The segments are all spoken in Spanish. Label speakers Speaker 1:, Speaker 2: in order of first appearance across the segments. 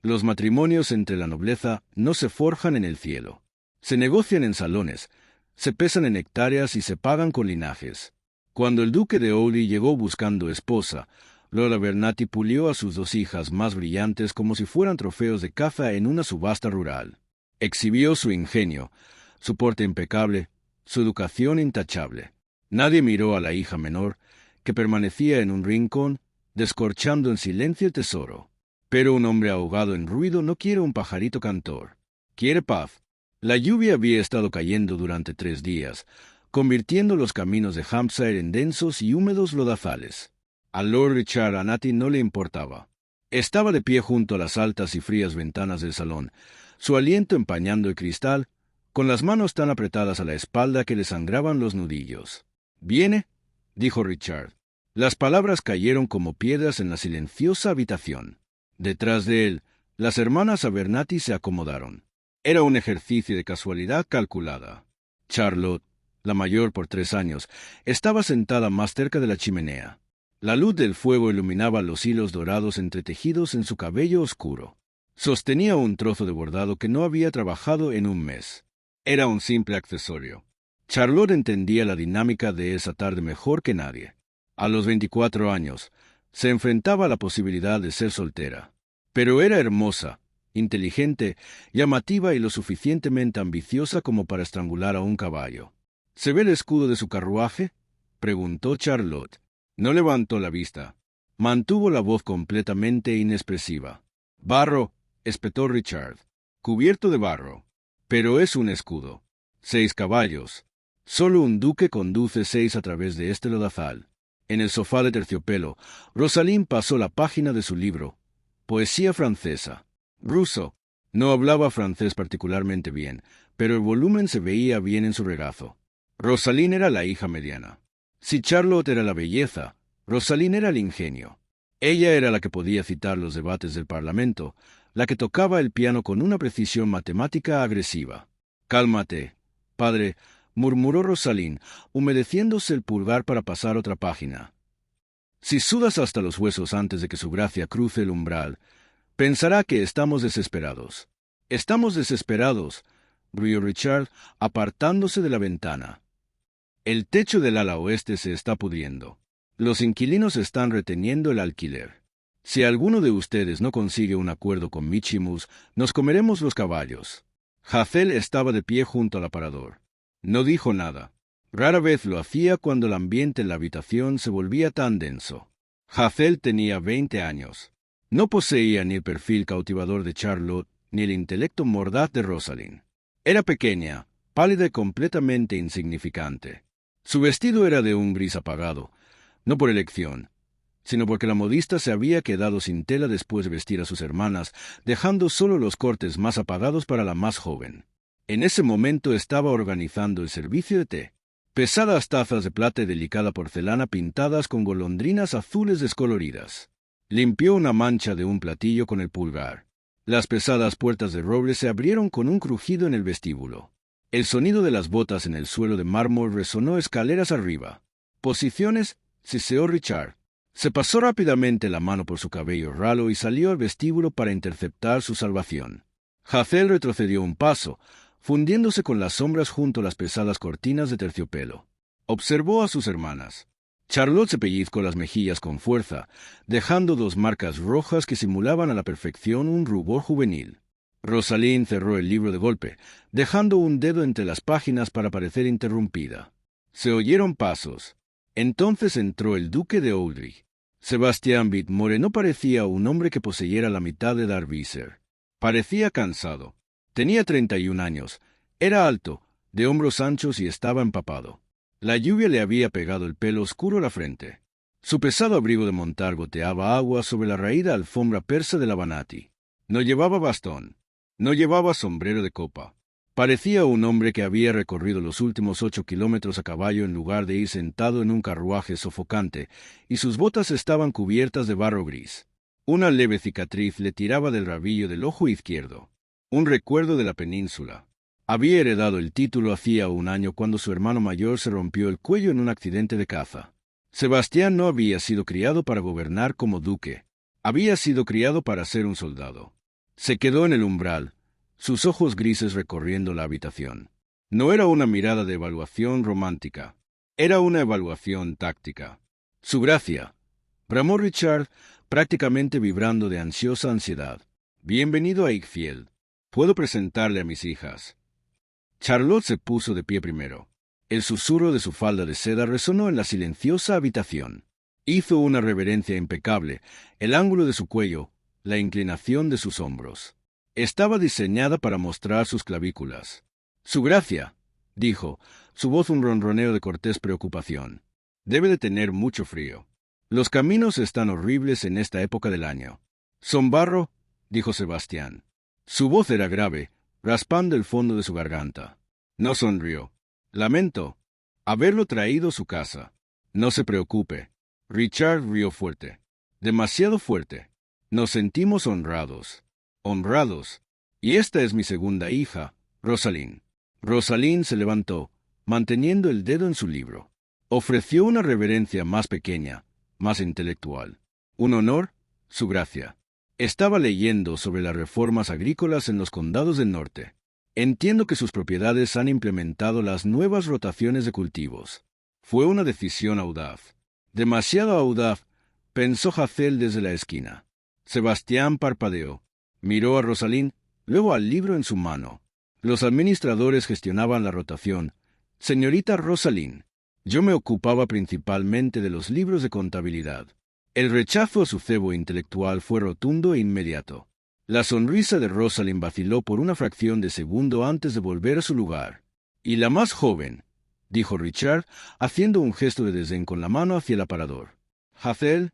Speaker 1: Los matrimonios entre la nobleza no se forjan en el cielo. Se negocian en salones, se pesan en hectáreas y se pagan con linajes. Cuando el duque de Ely llegó buscando esposa, Lola Bernati pulió a sus dos hijas más brillantes como si fueran trofeos de caza en una subasta rural. Exhibió su ingenio, su porte impecable, su educación intachable. Nadie miró a la hija menor, que permanecía en un rincón, descorchando en silencio el tesoro. Pero un hombre ahogado en ruido no quiere un pajarito cantor. Quiere paz. La lluvia había estado cayendo durante 3 días, convirtiendo los caminos de Hampshire en densos y húmedos lodazales. A Lord Richard Anati no le importaba. Estaba de pie junto a las altas y frías ventanas del salón, su aliento empañando el cristal, con las manos tan apretadas a la espalda que le sangraban los nudillos. «¿Viene?», dijo Richard. Las palabras cayeron como piedras en la silenciosa habitación. Detrás de él, las hermanas Abernathy se acomodaron. Era un ejercicio de casualidad calculada. Charlotte, la mayor por 3 años, estaba sentada más cerca de la chimenea. La luz del fuego iluminaba los hilos dorados entretejidos en su cabello oscuro. Sostenía un trozo de bordado que no había trabajado en un mes. Era un simple accesorio. Charlotte entendía la dinámica de esa tarde mejor que nadie. A los 24 años, se enfrentaba a la posibilidad de ser soltera. Pero era hermosa, inteligente, llamativa y lo suficientemente ambiciosa como para estrangular a un caballo. «¿Se ve el escudo de su carruaje?», preguntó Charlotte. No levantó la vista. Mantuvo la voz completamente inexpresiva. «Barro», espetó Richard. «Cubierto de barro. Pero es un escudo. 6 caballos. Solo un duque conduce 6 a través de este lodazal». En el sofá de terciopelo, Rosalind pasó la página de su libro. Poesía francesa. Rousseau. No hablaba francés particularmente bien, pero el volumen se veía bien en su regazo. Rosalind era la hija mediana. Si Charlotte era la belleza, Rosalind era el ingenio. Ella era la que podía citar los debates del Parlamento, la que tocaba el piano con una precisión matemática agresiva. «Cálmate, padre», murmuró Rosalind, humedeciéndose el pulgar para pasar otra página. «Si sudas hasta los huesos antes de que su gracia cruce el umbral, pensará que estamos desesperados». «Estamos desesperados», rió Richard, apartándose de la ventana. «El techo del ala oeste se está pudriendo. Los inquilinos están reteniendo el alquiler. Si alguno de ustedes no consigue un acuerdo con Michimus, nos comeremos los caballos». Hazel estaba de pie junto al aparador. No dijo nada. Rara vez lo hacía cuando el ambiente en la habitación se volvía tan denso. Hazel tenía 20 años. No poseía ni el perfil cautivador de Charlotte, ni el intelecto mordaz de Rosalind. Era pequeña, pálida y completamente insignificante. Su vestido era de un gris apagado, no por elección, sino porque la modista se había quedado sin tela después de vestir a sus hermanas, dejando solo los cortes más apagados para la más joven. En ese momento estaba organizando el servicio de té. Pesadas tazas de plata y delicada porcelana pintadas con golondrinas azules descoloridas. Limpió una mancha de un platillo con el pulgar. Las pesadas puertas de roble se abrieron con un crujido en el vestíbulo. El sonido de las botas en el suelo de mármol resonó escaleras arriba. «Posiciones», siseó Richard. Se pasó rápidamente la mano por su cabello ralo y salió al vestíbulo para interceptar su salvación. Hazel retrocedió un paso, fundiéndose con las sombras junto a las pesadas cortinas de terciopelo. Observó a sus hermanas. Charlotte se pellizcó las mejillas con fuerza, dejando 2 marcas rojas que simulaban a la perfección un rubor juvenil. Rosalind cerró el libro de golpe, dejando un dedo entre las páginas para parecer interrumpida. Se oyeron pasos. Entonces entró el duque de Oldrich. Sebastián Whitmore no parecía un hombre que poseyera la mitad de Darbyshire. Parecía cansado. Tenía 31 años. Era alto, de hombros anchos y estaba empapado. La lluvia le había pegado el pelo oscuro a la frente. Su pesado abrigo de montar goteaba agua sobre la raída alfombra persa de la Banaty. No llevaba bastón. No llevaba sombrero de copa. Parecía un hombre que había recorrido los últimos 8 kilómetros a caballo en lugar de ir sentado en un carruaje sofocante, y sus botas estaban cubiertas de barro gris. Una leve cicatriz le tiraba del rabillo del ojo izquierdo. Un recuerdo de la península. Había heredado el título hacía 1 año cuando su hermano mayor se rompió el cuello en un accidente de caza. Sebastián no había sido criado para gobernar como duque. Había sido criado para ser un soldado. Se quedó en el umbral, sus ojos grises recorriendo la habitación. No era una mirada de evaluación romántica, era una evaluación táctica. Su gracia, bramó Richard, prácticamente vibrando de ansiosa ansiedad. Bienvenido a Ickfield. Puedo presentarle a mis hijas. Charlotte se puso de pie primero. El susurro de su falda de seda resonó en la silenciosa habitación. Hizo una reverencia impecable, el ángulo de su cuello, la inclinación de sus hombros. Estaba diseñada para mostrar sus clavículas. Su gracia, dijo, su voz un ronroneo de cortés preocupación. Debe de tener mucho frío. Los caminos están horribles en esta época del año. Son barro, dijo Sebastián. Su voz era grave, raspando el fondo de su garganta. No sonrió. Lamento haberlo traído a su casa. No se preocupe. Richard rió fuerte. Demasiado fuerte. Nos sentimos honrados. Honrados. Y esta es mi segunda hija, Rosalind. Rosalind se levantó, manteniendo el dedo en su libro. Ofreció una reverencia más pequeña, más intelectual. Un honor, su gracia. Estaba leyendo sobre las reformas agrícolas en los condados del norte. Entiendo que sus propiedades han implementado las nuevas rotaciones de cultivos. Fue una decisión audaz. Demasiado audaz, pensó Hazel desde la esquina. Sebastián parpadeó. Miró a Rosalind, luego al libro en su mano. Los administradores gestionaban la rotación. Señorita Rosalind, yo me ocupaba principalmente de los libros de contabilidad. El rechazo a su cebo intelectual fue rotundo e inmediato. La sonrisa de Rosalind vaciló por una fracción de segundo antes de volver a su lugar. «Y la más joven», dijo Richard, haciendo un gesto de desdén con la mano hacia el aparador. «Hazel».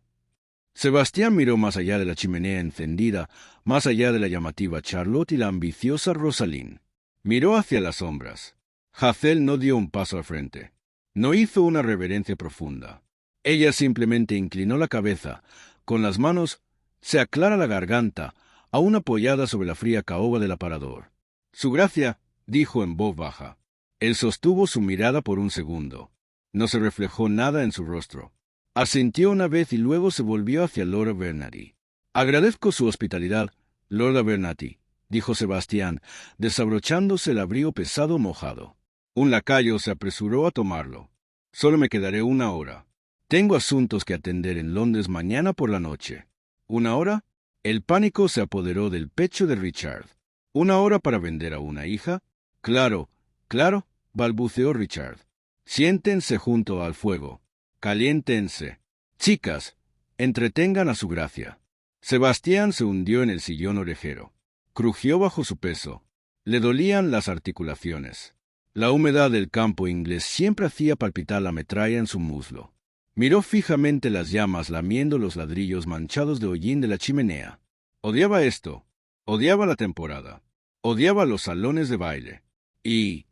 Speaker 1: Sebastián miró más allá de la chimenea encendida, más allá de la llamativa Charlotte y la ambiciosa Rosalind. Miró hacia las sombras. Hazel no dio un paso al frente. No hizo una reverencia profunda. Ella simplemente inclinó la cabeza, con las manos, se aclara la garganta, aún apoyada sobre la fría caoba del aparador. «Su gracia», dijo en voz baja. Él sostuvo su mirada por un segundo. No se reflejó nada en su rostro. Asintió una vez y luego se volvió hacia Lord Abernathy. «Agradezco su hospitalidad, Lord Abernathy», dijo Sebastián, desabrochándose el abrigo pesado mojado. Un lacayo se apresuró a tomarlo. «Solo me quedaré 1 hora. Tengo asuntos que atender en Londres mañana por la noche». «¿1 hora?» El pánico se apoderó del pecho de Richard. «¿1 hora para vender a una hija?» «Claro, claro», balbuceó Richard. «Siéntense junto al fuego. Caliéntense. Chicas, entretengan a su gracia». Sebastián se hundió en el sillón orejero. Crujió bajo su peso. Le dolían las articulaciones. La humedad del campo inglés siempre hacía palpitar la metralla en su muslo. Miró fijamente las llamas lamiendo los ladrillos manchados de hollín de la chimenea. Odiaba esto. Odiaba la temporada. Odiaba los salones de baile. Y,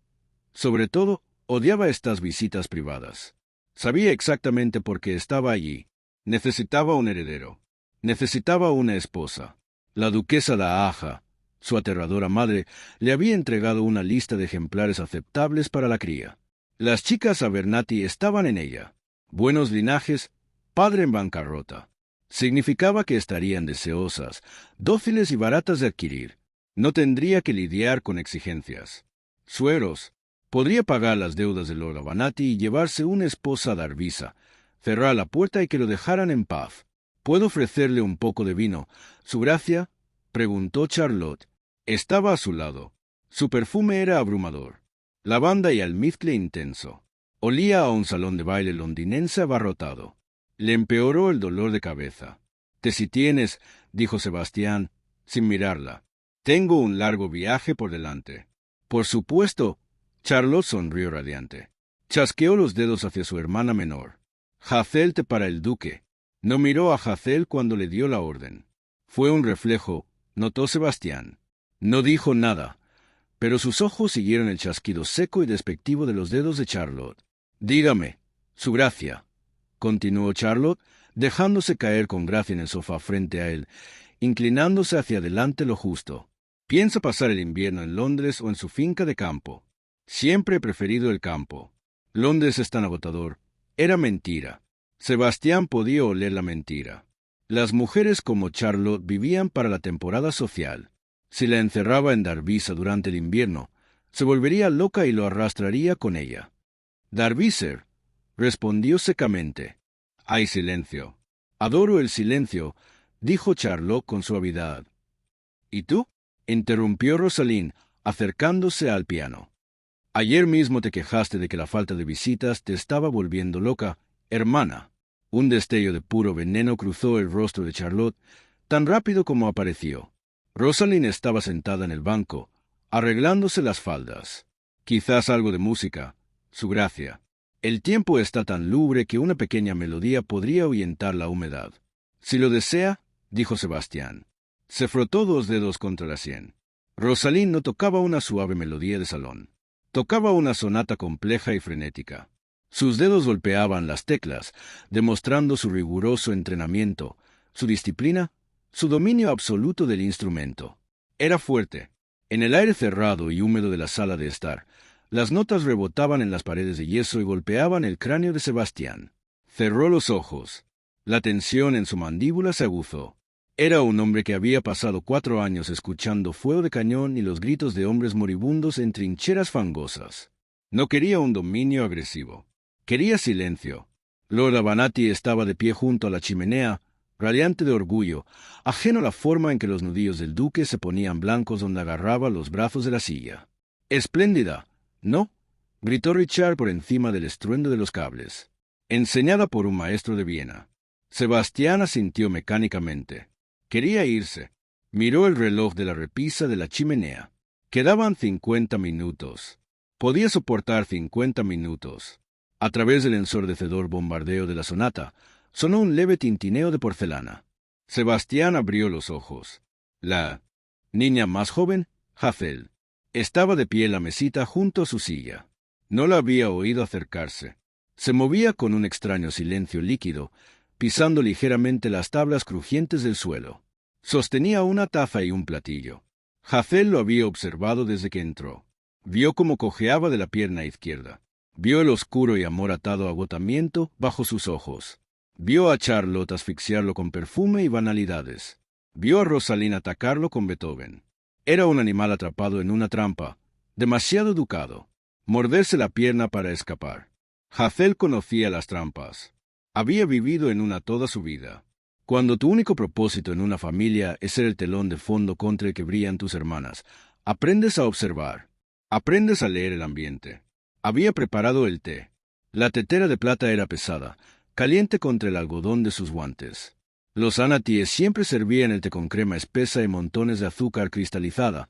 Speaker 1: sobre todo, odiaba estas visitas privadas. Sabía exactamente por qué estaba allí. Necesitaba un heredero. Necesitaba una esposa. La duquesa de Aja, su aterradora madre, le había entregado una lista de ejemplares aceptables para la cría. Las chicas Abernathy estaban en ella. Buenos linajes, padre en bancarrota. Significaba que estarían deseosas, dóciles y baratas de adquirir. No tendría que lidiar con exigencias. Sueros. Podría pagar las deudas de Lord Abernathy y llevarse una esposa a Darvisa, cerrar la puerta y que lo dejaran en paz. ¿Puedo ofrecerle un poco de vino? ¿Su gracia?», preguntó Charlotte. Estaba a su lado. Su perfume era abrumador. Lavanda y almizcle intenso. Olía a un salón de baile londinense abarrotado. Le empeoró el dolor de cabeza. «Te si tienes», dijo Sebastián, sin mirarla. «Tengo un largo viaje por delante». «Por supuesto». Charlotte sonrió radiante. Chasqueó los dedos hacia su hermana menor. «Hazel te para el duque». No miró a Hazel cuando le dio la orden. Fue un reflejo, notó Sebastián. No dijo nada, pero sus ojos siguieron el chasquido seco y despectivo de los dedos de Charlotte. «Dígame, su gracia», continuó Charlotte, dejándose caer con gracia en el sofá frente a él, inclinándose hacia adelante lo justo. «¿Piensa pasar el invierno en Londres o en su finca de campo?» «Siempre he preferido el campo. Londres es tan agotador». Era mentira. Sebastián podía oler la mentira. Las mujeres como Charlotte vivían para la temporada social. Si la encerraba en Darvisa durante el invierno, se volvería loca y lo arrastraría con ella. Darviser, respondió secamente. Hay silencio. Adoro el silencio, dijo Charlot con suavidad. ¿Y tú? Interrumpió Rosalind, acercándose al piano. Ayer mismo te quejaste de que la falta de visitas te estaba volviendo loca, hermana. Un destello de puro veneno cruzó el rostro de Charlotte, tan rápido como apareció. Rosalind estaba sentada en el banco, arreglándose las faldas. Quizás algo de música, su gracia. El tiempo está tan lúgubre que una pequeña melodía podría ahuyentar la humedad. Si lo desea, dijo Sebastián. Se frotó 2 dedos contra la sien. Rosalind no tocaba una suave melodía de salón. Tocaba una sonata compleja y frenética. Sus dedos golpeaban las teclas, demostrando su riguroso entrenamiento, su disciplina, su dominio absoluto del instrumento. Era fuerte. En el aire cerrado y húmedo de la sala de estar, las notas rebotaban en las paredes de yeso y golpeaban el cráneo de Sebastián. Cerró los ojos. La tensión en su mandíbula se aguzó. Era un hombre que había pasado 4 años escuchando fuego de cañón y los gritos de hombres moribundos en trincheras fangosas. No quería un dominio agresivo. Quería silencio. Lord Avanati estaba de pie junto a la chimenea, radiante de orgullo, ajeno a la forma en que los nudillos del duque se ponían blancos donde agarraba los brazos de la silla. «¡Espléndida! ¿No?», gritó Richard por encima del estruendo de los cables. Enseñada por un maestro de Viena. Sebastián asintió mecánicamente. Quería irse. Miró el reloj de la repisa de la chimenea. Quedaban 50 minutos. Podía soportar 50 minutos. A través del ensordecedor bombardeo de la sonata, sonó un leve tintineo de porcelana. Sebastián abrió los ojos. La niña más joven, Hazel, estaba de pie en la mesita junto a su silla. No la había oído acercarse. Se movía con un extraño silencio líquido, pisando ligeramente las tablas crujientes del suelo. Sostenía una taza y un platillo. Hazel lo había observado desde que entró. Vio cómo cojeaba de la pierna izquierda. Vio el oscuro y amoratado agotamiento bajo sus ojos. Vio a Charlotte asfixiarlo con perfume y banalidades. Vio a Rosalind atacarlo con Beethoven. Era un animal atrapado en una trampa, demasiado educado. Morderse la pierna para escapar. Hazel conocía las trampas. Había vivido en una toda su vida. Cuando tu único propósito en una familia es ser el telón de fondo contra el que brillan tus hermanas, aprendes a observar. Aprendes a leer el ambiente. Había preparado el té. La tetera de plata era pesada, caliente contra el algodón de sus guantes. Los anatíes siempre servían el té con crema espesa y montones de azúcar cristalizada,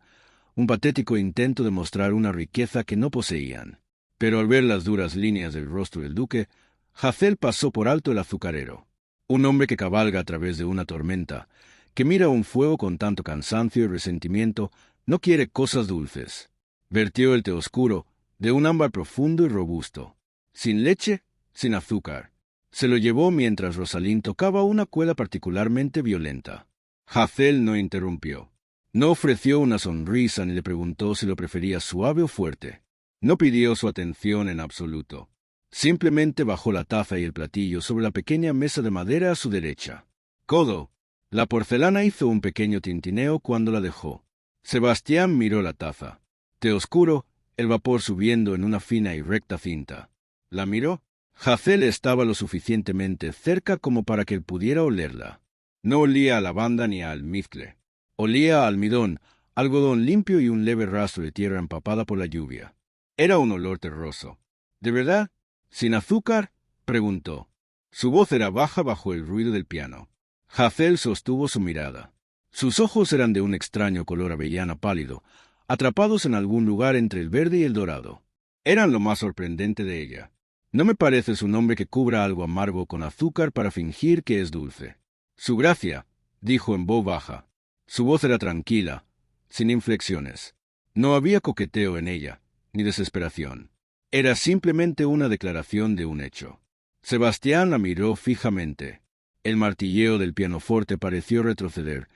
Speaker 1: un patético intento de mostrar una riqueza que no poseían. Pero al ver las duras líneas del rostro del duque, Hazel pasó por alto el azucarero. Un hombre que cabalga a través de una tormenta, que mira un fuego con tanto cansancio y resentimiento, no quiere cosas dulces. Vertió el té oscuro, de un ámbar profundo y robusto. Sin leche, sin azúcar. Se lo llevó mientras Rosalind tocaba una cuerda particularmente violenta. Hazel no interrumpió. No ofreció una sonrisa ni le preguntó si lo prefería suave o fuerte. No pidió su atención en absoluto. Simplemente bajó la taza y el platillo sobre la pequeña mesa de madera a su derecha. Codo. La porcelana hizo un pequeño tintineo cuando la dejó. Sebastián miró la taza. Té oscuro, el vapor subiendo en una fina y recta cinta. ¿La miró? Hazel estaba lo suficientemente cerca como para que él pudiera olerla. No olía a lavanda ni a almizcle. Olía a almidón, algodón limpio y un leve rastro de tierra empapada por la lluvia. Era un olor terroso. ¿De verdad? ¿Sin azúcar?, preguntó. Su voz era baja bajo el ruido del piano. Hazel sostuvo su mirada. Sus ojos eran de un extraño color avellana pálido, atrapados en algún lugar entre el verde y el dorado. Eran lo más sorprendente de ella. No me pareces un hombre que cubra algo amargo con azúcar para fingir que es dulce. Su gracia, dijo en voz baja. Su voz era tranquila, sin inflexiones. No había coqueteo en ella, ni desesperación. Era simplemente una declaración de un hecho. Sebastián la miró fijamente. El martilleo del pianoforte pareció retroceder,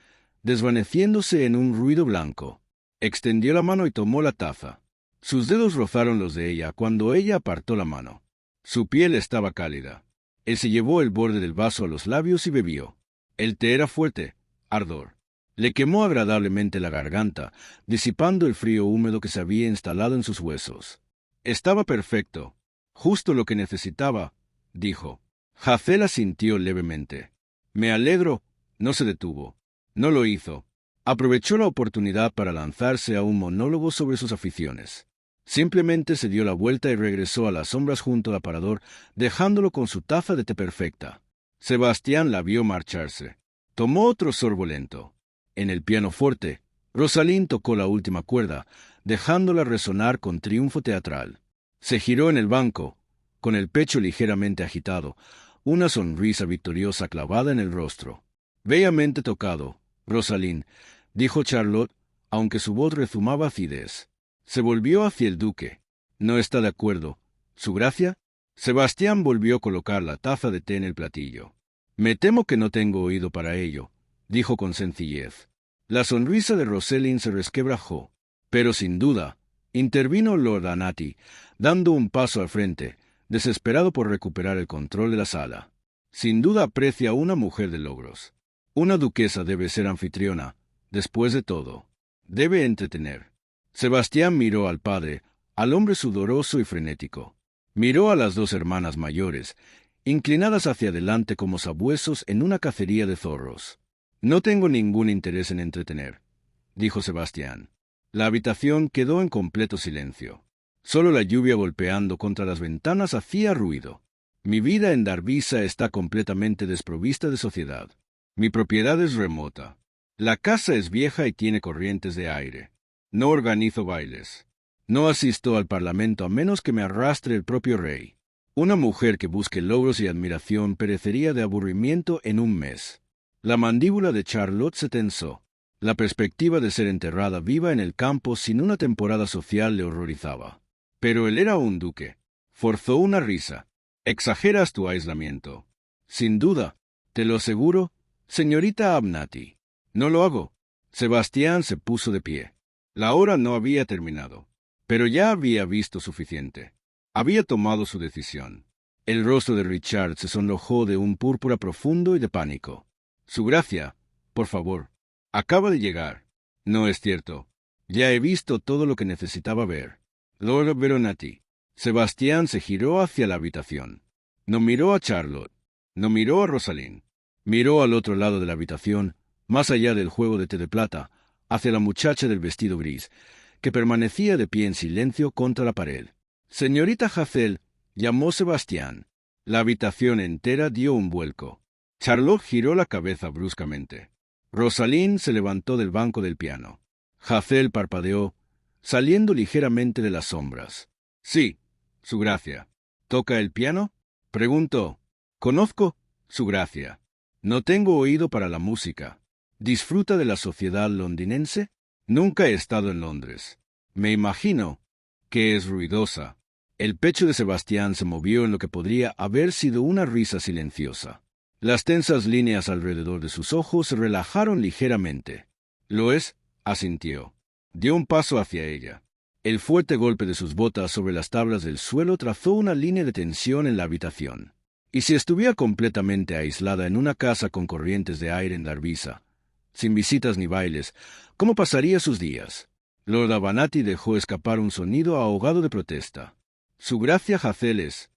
Speaker 1: desvaneciéndose en un ruido blanco. Extendió la mano y tomó la taza. Sus dedos rozaron los de ella cuando ella apartó la mano. Su piel estaba cálida. Él se llevó el borde del vaso a los labios y bebió. El té era fuerte, ardor. Le quemó agradablemente la garganta, disipando el frío húmedo que se había instalado en sus huesos. Estaba perfecto. Justo lo que necesitaba, dijo. Hazael asintió levemente. Me alegro. No se detuvo. No lo hizo. Aprovechó la oportunidad para lanzarse a un monólogo sobre sus aficiones. Simplemente se dio la vuelta y regresó a las sombras junto al aparador, dejándolo con su taza de té perfecta. Sebastián la vio marcharse. Tomó otro sorbo lento. En el pianoforte, Rosalind tocó la última cuerda, dejándola resonar con triunfo teatral. Se giró en el banco, con el pecho ligeramente agitado, una sonrisa victoriosa clavada en el rostro. Bellamente tocado, Rosalind, dijo Charlotte, aunque su voz rezumaba acidez. Se volvió hacia el duque. ¿No está de acuerdo? ¿Su gracia? Sebastián volvió a colocar la taza de té en el platillo. Me temo que no tengo oído para ello, dijo con sencillez. La sonrisa de Rosalind se resquebrajó. Pero sin duda, intervino Lord Anati, dando un paso al frente, desesperado por recuperar el control de la sala. Sin duda aprecia a una mujer de logros. Una duquesa debe ser anfitriona, después de todo. Debe entretener. Sebastián miró al padre, al hombre sudoroso y frenético. Miró a las dos hermanas mayores, inclinadas hacia adelante como sabuesos en una cacería de zorros. No tengo ningún interés en entretener, dijo Sebastián. La habitación quedó en completo silencio. Solo la lluvia golpeando contra las ventanas hacía ruido. Mi vida en Darvisa está completamente desprovista de sociedad. Mi propiedad es remota. La casa es vieja y tiene corrientes de aire. No organizo bailes. No asisto al parlamento a menos que me arrastre el propio rey. Una mujer que busque logros y admiración perecería de aburrimiento en un mes. La mandíbula de Charlotte se tensó. La perspectiva de ser enterrada viva en el campo sin una temporada social le horrorizaba. Pero él era un duque. Forzó una risa. Exageras tu aislamiento. Sin duda, te lo aseguro, señorita Abnati. No lo hago. Sebastián se puso de pie. La hora no había terminado, pero ya había visto suficiente. Había tomado su decisión. El rostro de Richard se sonrojó de un púrpura profundo y de pánico. Su gracia, por favor, acaba de llegar. No es cierto. Ya he visto todo lo que necesitaba ver. Lord Veronati. Sebastián se giró hacia la habitación. No miró a Charlotte. No miró a Rosalind. Miró al otro lado de la habitación, más allá del juego de té de plata, hacia la muchacha del vestido gris, que permanecía de pie en silencio contra la pared. Señorita Hazael, llamó Sebastián. La habitación entera dio un vuelco. Charlotte giró la cabeza bruscamente. Rosalind se levantó del banco del piano. Hazael parpadeó, saliendo ligeramente de las sombras. Sí, su gracia. ¿Toca el piano? Preguntó. Conozco su gracia. No tengo oído para la música. ¿Disfruta de la sociedad londinense? Nunca he estado en Londres. Me imagino que es ruidosa. El pecho de Sebastián se movió en lo que podría haber sido una risa silenciosa. Las tensas líneas alrededor de sus ojos se relajaron ligeramente. Lo es, asintió. Dio un paso hacia ella. El fuerte golpe de sus botas sobre las tablas del suelo trazó una línea de tensión en la habitación. Y si estuviera completamente aislada en una casa con corrientes de aire en Darvisa, sin visitas ni bailes, ¿cómo pasaría sus días? Lord Abanati dejó escapar un sonido ahogado de protesta. Su gracia Hazael es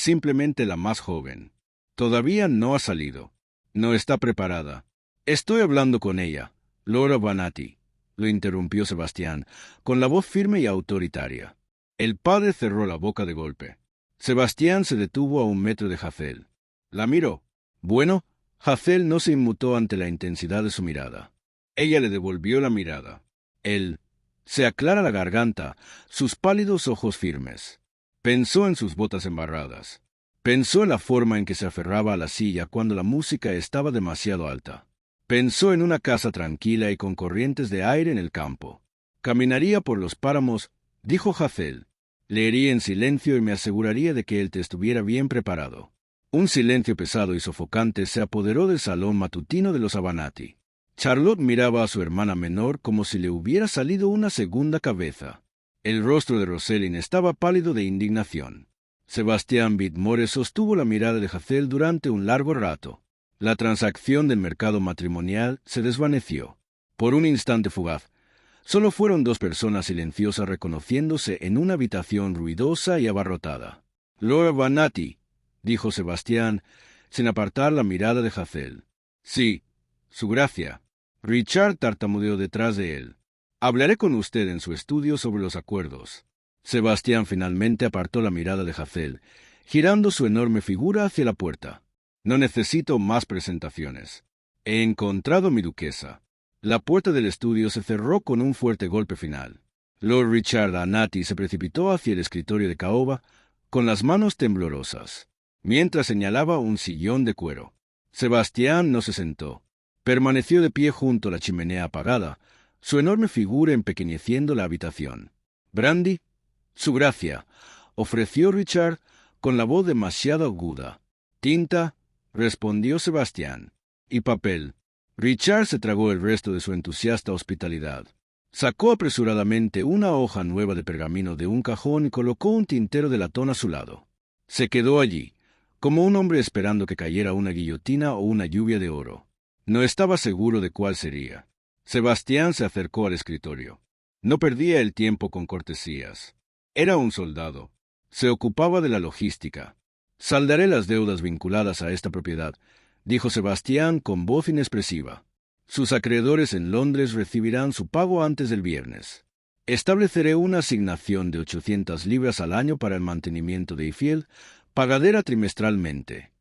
Speaker 1: simplemente la más joven. Todavía no ha salido. No está preparada. Estoy hablando con ella, Lord Abanati, lo interrumpió Sebastián, con la voz firme y autoritaria. El padre cerró la boca de golpe. Sebastián se detuvo a 1 metro de Hazael. La miró. Bueno, Hazael no se inmutó ante la intensidad de su mirada. Ella le devolvió la mirada. Él se aclara la garganta, sus pálidos ojos firmes. Pensó en sus botas embarradas. Pensó en la forma en que se aferraba a la silla cuando la música estaba demasiado alta. Pensó en una casa tranquila y con corrientes de aire en el campo. Caminaría por los páramos, dijo Hazael. Leería en silencio y me aseguraría de que el té estuviera bien preparado. Un silencio pesado y sofocante se apoderó del salón matutino de los Abanati. Charlotte miraba a su hermana menor como si le hubiera salido una segunda cabeza. El rostro de Rosalind estaba pálido de indignación. Sebastián Whitmore sostuvo la mirada de Hazael durante un largo rato. La transacción del mercado matrimonial se desvaneció. Por un instante fugaz, solo fueron dos personas silenciosas reconociéndose en una habitación ruidosa y abarrotada. «Lord Vanatti», dijo Sebastián, sin apartar la mirada de Hazel. «Sí, su gracia». Richard tartamudeó detrás de él. «Hablaré con usted en su estudio sobre los acuerdos». Sebastián finalmente apartó la mirada de Hazel, girando su enorme figura hacia la puerta. «No necesito más presentaciones. He encontrado a mi duquesa». La puerta del estudio se cerró con un fuerte golpe final. Lord Richard Vanatti se precipitó hacia el escritorio de caoba con las manos temblorosas, mientras señalaba un sillón de cuero. Sebastián no se sentó. Permaneció de pie junto a la chimenea apagada, su enorme figura empequeñeciendo la habitación. «Brandy, su gracia», ofreció Richard con la voz demasiado aguda. «Tinta», respondió Sebastián. «Y papel». Richard se tragó el resto de su entusiasta hospitalidad. Sacó apresuradamente una hoja nueva de pergamino de un cajón y colocó un tintero de latón a su lado. Se quedó allí, como un hombre esperando que cayera una guillotina o una lluvia de oro. No estaba seguro de cuál sería. Sebastián se acercó al escritorio. No perdía el tiempo con cortesías. Era un soldado. Se ocupaba de la logística. «Saldaré las deudas vinculadas a esta propiedad», dijo Sebastián con voz inexpresiva. «Sus acreedores en Londres recibirán su pago antes del viernes. Estableceré una asignación de 800 libras al año para el mantenimiento de Ifiel, pagadera trimestralmente».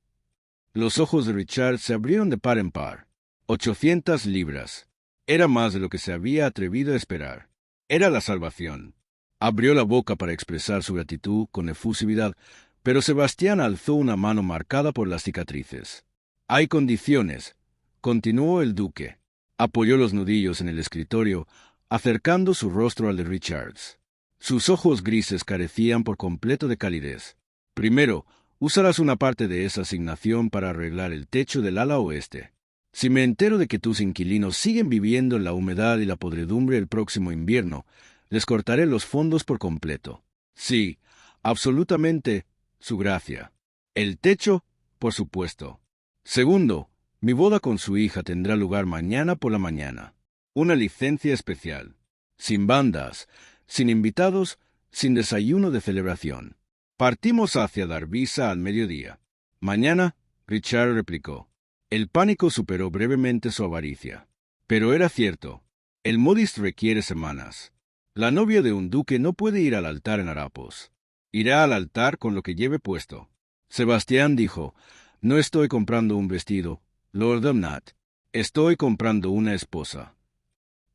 Speaker 1: Los ojos de Richard se abrieron de par en par. 800 libras. Era más de lo que se había atrevido a esperar. Era la salvación. Abrió la boca para expresar su gratitud con efusividad, pero Sebastián alzó una mano marcada por las cicatrices. «Hay condiciones», continuó el duque. Apoyó los nudillos en el escritorio, acercando su rostro al de Richards. Sus ojos grises carecían por completo de calidez. «Primero, usarás una parte de esa asignación para arreglar el techo del ala oeste. Si me entero de que tus inquilinos siguen viviendo en la humedad y la podredumbre el próximo invierno, les cortaré los fondos por completo». «Sí, absolutamente, su gracia». «El techo, por supuesto». «Segundo, mi boda con su hija tendrá lugar mañana por la mañana. Una licencia especial. Sin bandas, sin invitados, sin desayuno de celebración. Partimos hacia Darvisa al mediodía». «Mañana», Richard replicó. El pánico superó brevemente su avaricia. Pero era cierto. El modis requiere semanas. La novia de un duque no puede ir al altar en harapos. Irá al altar con lo que lleve puesto. Sebastián dijo: «No estoy comprando un vestido, Lord Domnat. Estoy comprando una esposa».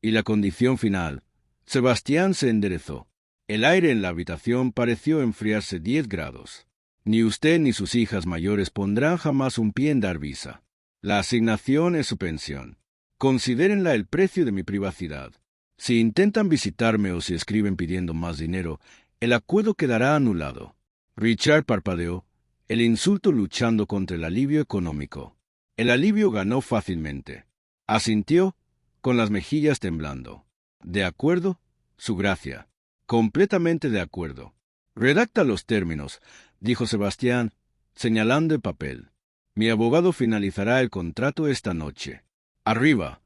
Speaker 1: Y la condición final. Sebastián se enderezó. El aire en la habitación pareció enfriarse 10 grados. «Ni usted ni sus hijas mayores pondrán jamás un pie en Darvisa. La asignación es su pensión. Considérenla el precio de mi privacidad. Si intentan visitarme o si escriben pidiendo más dinero, el acuerdo quedará anulado». Richard parpadeó, el insulto luchando contra el alivio económico. El alivio ganó fácilmente. Asintió, con las mejillas temblando. «¿De acuerdo, su gracia?» «Completamente de acuerdo». «Redacta los términos», dijo Sebastián, señalando el papel. «Mi abogado finalizará el contrato esta noche». Arriba.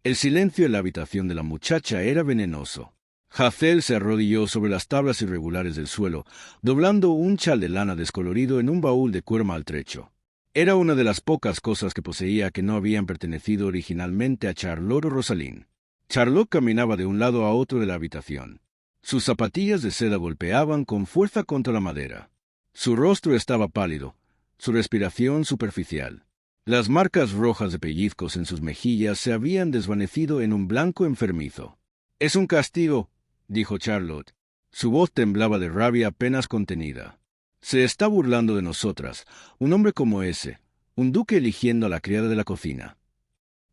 Speaker 1: El silencio en la habitación de la muchacha era venenoso. Hazel se arrodilló sobre las tablas irregulares del suelo, doblando un chal de lana descolorido en un baúl de cuero maltrecho. Era una de las pocas cosas que poseía que no habían pertenecido originalmente a Charlotte o Rosalind. Charlotte caminaba de un lado a otro de la habitación. Sus zapatillas de seda golpeaban con fuerza contra la madera. Su rostro estaba pálido, su respiración superficial. Las marcas rojas de pellizcos en sus mejillas se habían desvanecido en un blanco enfermizo. «Es un castigo», dijo Charlotte. Su voz temblaba de rabia apenas contenida. «Se está burlando de nosotras, un hombre como ese, un duque eligiendo a la criada de la cocina».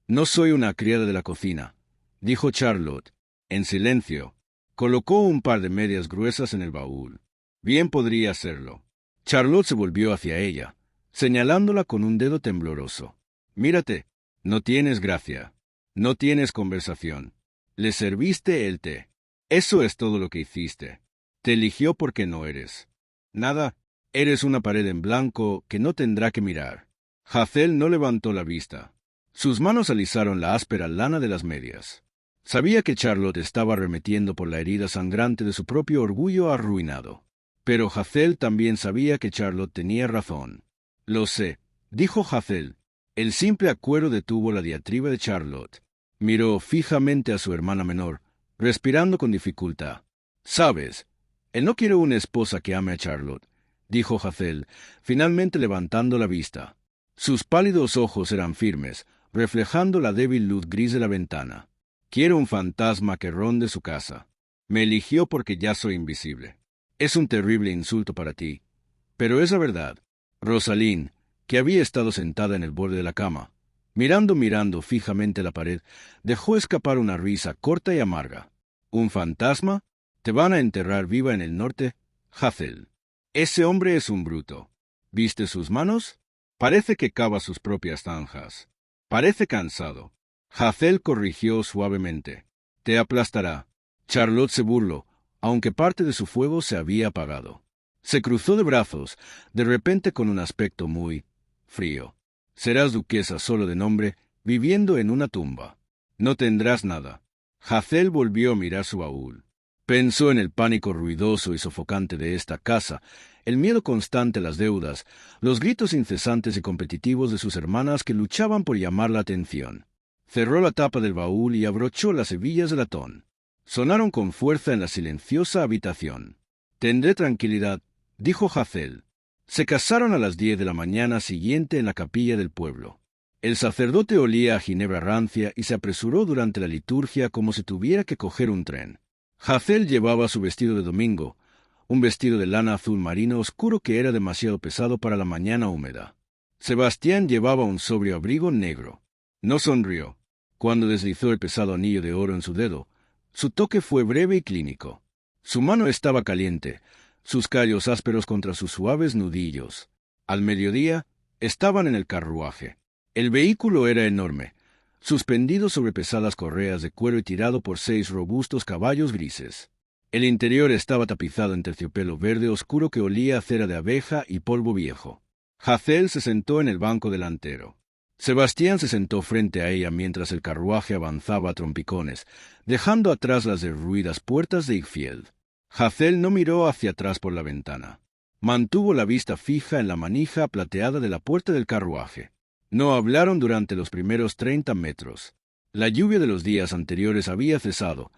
Speaker 1: «No soy una criada de la cocina», dijo Charlotte. En silencio, colocó un par de medias gruesas en el baúl. Bien podría hacerlo. Charlotte se volvió hacia ella, señalándola con un dedo tembloroso. «Mírate, no tienes gracia, no tienes conversación. Le serviste el té. Eso es todo lo que hiciste. Te eligió porque no eres. Nada, eres una pared en blanco que no tendrá que mirar». Hazel no levantó la vista. Sus manos alisaron la áspera lana de las medias. Sabía que Charlotte estaba arremetiendo por la herida sangrante de su propio orgullo arruinado. Pero Hazel también sabía que Charlotte tenía razón. «Lo sé», dijo Hazel. El simple acuerdo detuvo la diatriba de Charlotte. Miró fijamente a su hermana menor, respirando con dificultad. «Sabes, él no quiere una esposa que ame a Charlotte», dijo Hazel, finalmente levantando la vista. Sus pálidos ojos eran firmes, reflejando la débil luz gris de la ventana. «Quiero un fantasma que ronde su casa. Me eligió porque ya soy invisible. Es un terrible insulto para ti, pero es la verdad». Rosalind, que había estado sentada en el borde de la cama, mirando fijamente la pared, dejó escapar una risa corta y amarga. «¿Un fantasma? ¿Te van a enterrar viva en el norte, Hazel? Ese hombre es un bruto. ¿Viste sus manos? Parece que cava sus propias zanjas. Parece cansado». Hazel corrigió suavemente. «Te aplastará». Charlotte se burló, aunque parte de su fuego se había apagado. Se cruzó de brazos, de repente con un aspecto muy frío. «Serás duquesa solo de nombre, viviendo en una tumba. No tendrás nada». Hazel volvió a mirar su baúl. Pensó en el pánico ruidoso y sofocante de esta casa, el miedo constante a las deudas, los gritos incesantes y competitivos de sus hermanas que luchaban por llamar la atención. Cerró la tapa del baúl y abrochó las hebillas de latón. Sonaron con fuerza en la silenciosa habitación. «Tendré tranquilidad», dijo Hazel. Se casaron a las 10 de la mañana siguiente en la capilla del pueblo. El sacerdote olía a ginebra rancia y se apresuró durante la liturgia como si tuviera que coger un tren. Hazel llevaba su vestido de domingo, un vestido de lana azul marino oscuro que era demasiado pesado para la mañana húmeda. Sebastián llevaba un sobrio abrigo negro. No sonrió. Cuando deslizó el pesado anillo de oro en su dedo, su toque fue breve y clínico. Su mano estaba caliente, sus callos ásperos contra sus suaves nudillos. Al mediodía, estaban en el carruaje. El vehículo era enorme, suspendido sobre pesadas correas de cuero y tirado por 6 robustos caballos grises. El interior estaba tapizado en terciopelo verde oscuro que olía a cera de abeja y polvo viejo. Hazel se sentó en el banco delantero. Sebastián se sentó frente a ella mientras el carruaje avanzaba a trompicones, dejando atrás las derruidas puertas de Ickfield. Hazel no miró hacia atrás por la ventana. Mantuvo la vista fija en la manija plateada de la puerta del carruaje. No hablaron durante los primeros 30 metros. La lluvia de los días anteriores había cesado,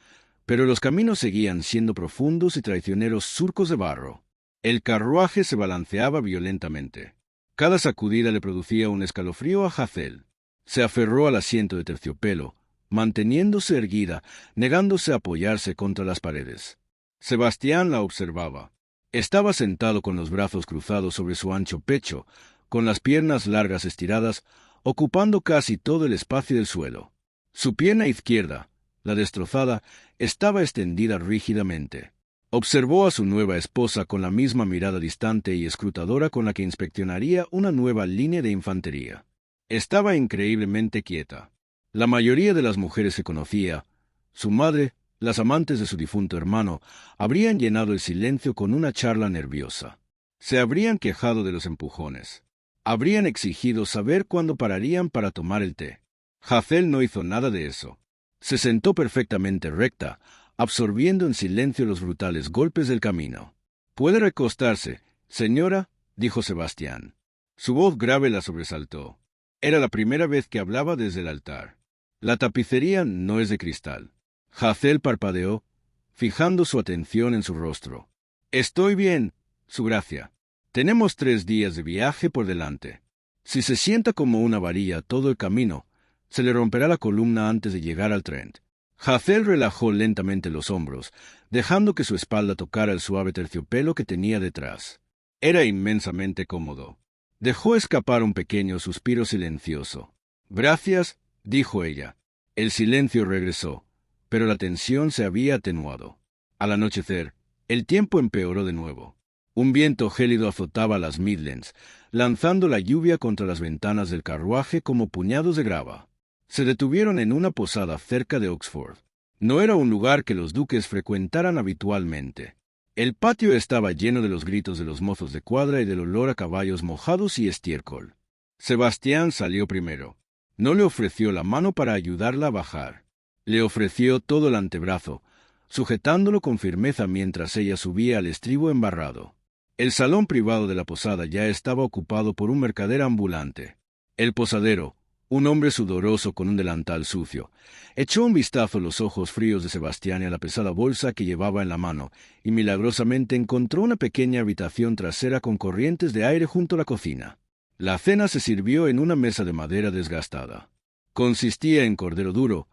Speaker 1: pero los caminos seguían siendo profundos y traicioneros surcos de barro. El carruaje se balanceaba violentamente. Cada sacudida le producía un escalofrío a Hazel. Se aferró al asiento de terciopelo, manteniéndose erguida, negándose a apoyarse contra las paredes. Sebastián la observaba. Estaba sentado con los brazos cruzados sobre su ancho pecho, con las piernas largas estiradas, ocupando casi todo el espacio del suelo. Su pierna izquierda, la destrozada, estaba extendida rígidamente. Observó a su nueva esposa con la misma mirada distante y escrutadora con la que inspeccionaría una nueva línea de infantería. Estaba increíblemente quieta. La mayoría de las mujeres que conocía, su madre, las amantes de su difunto hermano, habrían llenado el silencio con una charla nerviosa. Se habrían quejado de los empujones. Habrían exigido saber cuándo pararían para tomar el té. Hazel no hizo nada de eso. Se sentó perfectamente recta, absorbiendo en silencio los brutales golpes del camino. «Puede recostarse, señora», dijo Sebastián. Su voz grave la sobresaltó. Era la primera vez que hablaba desde el altar. «La tapicería no es de cristal». Hazel parpadeó, fijando su atención en su rostro. «Estoy bien, su gracia. Tenemos 3 días de viaje por delante. Si se sienta como una varilla todo el camino, se le romperá la columna antes de llegar al Trent». Hazel relajó lentamente los hombros, dejando que su espalda tocara el suave terciopelo que tenía detrás. Era inmensamente cómodo. Dejó escapar un pequeño suspiro silencioso. «Gracias», dijo ella. El silencio regresó, pero la tensión se había atenuado. Al anochecer, el tiempo empeoró de nuevo. Un viento gélido azotaba las Midlands, lanzando la lluvia contra las ventanas del carruaje como puñados de grava. Se detuvieron en una posada cerca de Oxford. No era un lugar que los duques frecuentaran habitualmente. El patio estaba lleno de los gritos de los mozos de cuadra y del olor a caballos mojados y estiércol. Sebastián salió primero. No le ofreció la mano para ayudarla a bajar. Le ofreció todo el antebrazo, sujetándolo con firmeza mientras ella subía al estribo embarrado. El salón privado de la posada ya estaba ocupado por un mercader ambulante. El posadero, un hombre sudoroso con un delantal sucio, echó un vistazo a los ojos fríos de Sebastián y a la pesada bolsa que llevaba en la mano, y milagrosamente encontró una pequeña habitación trasera con corrientes de aire junto a la cocina. La cena se sirvió en una mesa de madera desgastada. Consistía en cordero duro,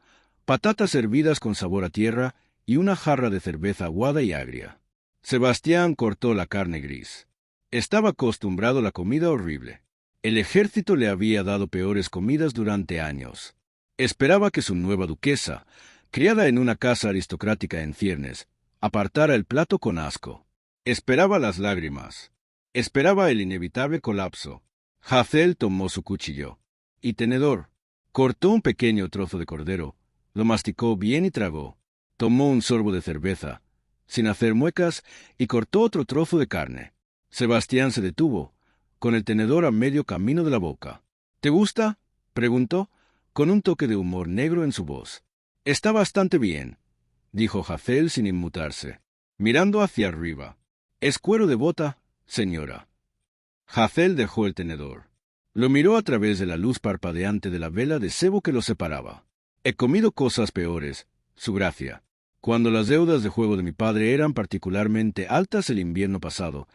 Speaker 1: patatas hervidas con sabor a tierra y una jarra de cerveza aguada y agria. Sebastián cortó la carne gris. Estaba acostumbrado a la comida horrible. El ejército le había dado peores comidas durante años. Esperaba que su nueva duquesa, criada en una casa aristocrática en ciernes, apartara el plato con asco. Esperaba las lágrimas. Esperaba el inevitable colapso. Hazael tomó su cuchillo y tenedor, cortó un pequeño trozo de cordero, lo masticó bien y tragó. Tomó un sorbo de cerveza, sin hacer muecas, y cortó otro trozo de carne. Sebastián se detuvo, con el tenedor a medio camino de la boca. —¿Te gusta? —preguntó, con un toque de humor negro en su voz. —Está bastante bien —dijo Hazael sin inmutarse, mirando hacia arriba. —Es cuero de bota, señora. Hazael dejó el tenedor. Lo miró a través de la luz parpadeante de la vela de sebo que los separaba. —He comido cosas peores, su gracia. Cuando las deudas de juego de mi padre eran particularmente altas el invierno pasado,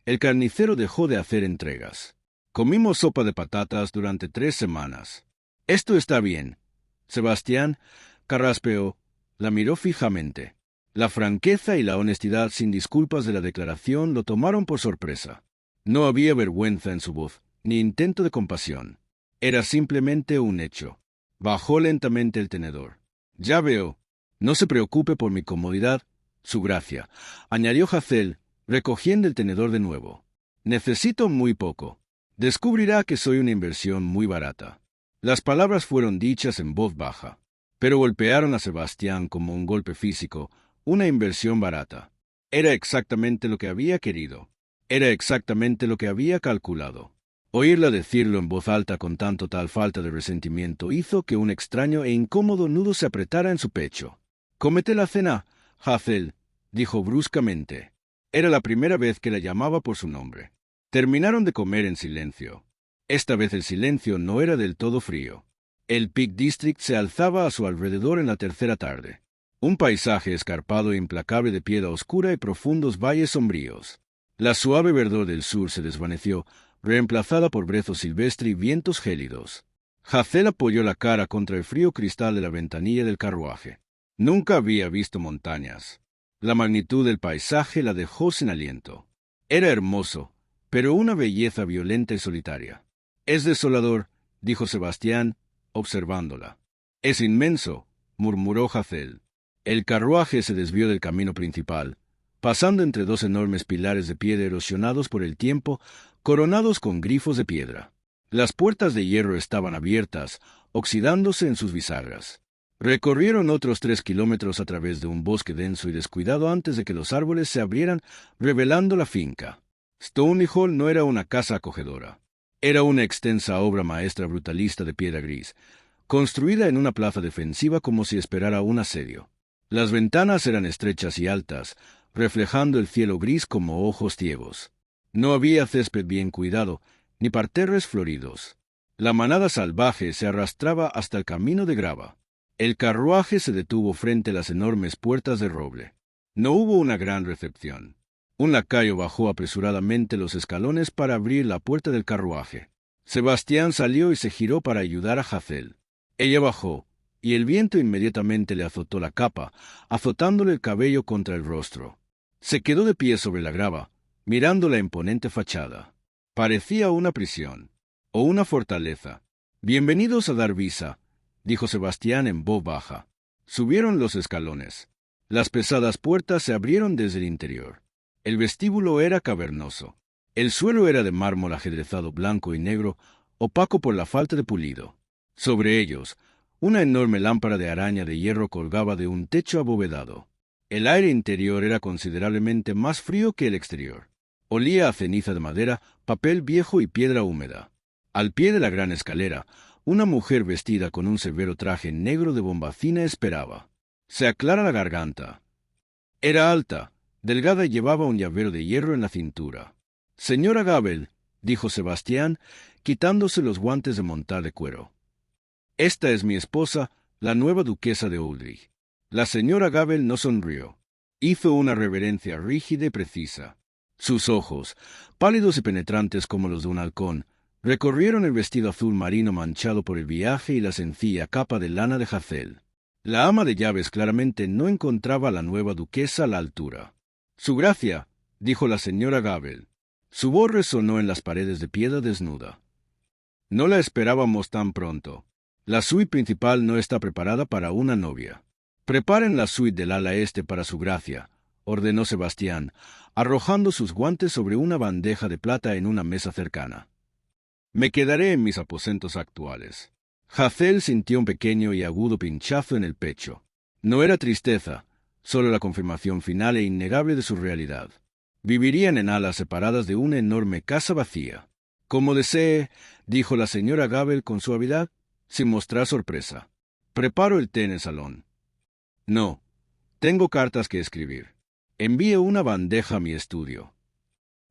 Speaker 1: el carnicero dejó de hacer entregas. Comimos sopa de patatas durante 3 semanas. —Esto está bien. Sebastián carraspeó, la miró fijamente. La franqueza y la honestidad sin disculpas de la declaración lo tomaron por sorpresa. No había vergüenza en su voz, ni intento de compasión. Era simplemente un hecho. Bajó lentamente el tenedor. —Ya veo. No se preocupe por mi comodidad, su gracia —añadió Hazael, recogiendo el tenedor de nuevo. Necesito muy poco. Descubrirá que soy una inversión muy barata. Las palabras fueron dichas en voz baja, pero golpearon a Sebastián como un golpe físico, una inversión barata. Era exactamente lo que había querido. Era exactamente lo que había calculado. Oírla decirlo en voz alta con tal falta de resentimiento hizo que un extraño e incómodo nudo se apretara en su pecho. —Cómete la cena, Hazael —dijo bruscamente. Era la primera vez que la llamaba por su nombre. Terminaron de comer en silencio. Esta vez el silencio no era del todo frío. El Peak District se alzaba a su alrededor en la tercera tarde. Un paisaje escarpado e implacable de piedra oscura y profundos valles sombríos. La suave verdor del sur se desvaneció, reemplazada por brezos silvestre y vientos gélidos. Hazael apoyó la cara contra el frío cristal de la ventanilla del carruaje. Nunca había visto montañas. La magnitud del paisaje la dejó sin aliento. Era hermoso, pero una belleza violenta y solitaria. —Es desolador —dijo Sebastián, observándola. —Es inmenso —murmuró Hazael. El carruaje se desvió del camino principal, pasando entre 2 enormes pilares de piedra erosionados por el tiempo, coronados con grifos de piedra. Las puertas de hierro estaban abiertas, oxidándose en sus bisagras. Recorrieron otros 3 kilómetros a través de un bosque denso y descuidado antes de que los árboles se abrieran, revelando la finca. Stony Hall no era una casa acogedora. Era una extensa obra maestra brutalista de piedra gris, construida en una plaza defensiva como si esperara un asedio. Las ventanas eran estrechas y altas, reflejando el cielo gris como ojos ciegos. No había césped bien cuidado, ni parterres floridos. La manada salvaje se arrastraba hasta el camino de grava. El carruaje se detuvo frente a las enormes puertas de roble. No hubo una gran recepción. Un lacayo bajó apresuradamente los escalones para abrir la puerta del carruaje. Sebastián salió y se giró para ayudar a Hazael. Ella bajó, y el viento inmediatamente le azotó la capa, azotándole el cabello contra el rostro. Se quedó de pie sobre la grava, mirando la imponente fachada. Parecía una prisión, o una fortaleza. —Bienvenidos a Darvisa —dijo Sebastián en voz baja. Subieron los escalones. Las pesadas puertas se abrieron desde el interior. El vestíbulo era cavernoso. El suelo era de mármol ajedrezado blanco y negro, opaco por la falta de pulido. Sobre ellos, una enorme lámpara de araña de hierro colgaba de un techo abovedado. El aire interior era considerablemente más frío que el exterior. Olía a ceniza de madera, papel viejo y piedra húmeda. Al pie de la gran escalera, una mujer vestida con un severo traje negro de bombacina esperaba. Se aclara la garganta. Era alta, delgada y llevaba un llavero de hierro en la cintura. «Señora Gabel», dijo Sebastián, quitándose los guantes de montar de cuero. «Esta es mi esposa, la nueva duquesa de Uldrich». La señora Gabel no sonrió. Hizo una reverencia rígida y precisa. Sus ojos, pálidos y penetrantes como los de un halcón, recorrieron el vestido azul marino manchado por el viaje y la sencilla capa de lana de Hazel. La ama de llaves claramente no encontraba a la nueva duquesa a la altura. «Su gracia», dijo la señora Gabel. Su voz resonó en las paredes de piedra desnuda. «No la esperábamos tan pronto. La suite principal no está preparada para una novia». «Preparen la suite del ala este para su gracia», ordenó Sebastián, arrojando sus guantes sobre una bandeja de plata en una mesa cercana. «Me quedaré en mis aposentos actuales». Hazel sintió un pequeño y agudo pinchazo en el pecho. No era tristeza, solo la confirmación final e innegable de su realidad. Vivirían en alas separadas de una enorme casa vacía. «Como desee», dijo la señora Gabel con suavidad, sin mostrar sorpresa. «Preparo el té en el salón». «No, tengo cartas que escribir. Envíe una bandeja a mi estudio».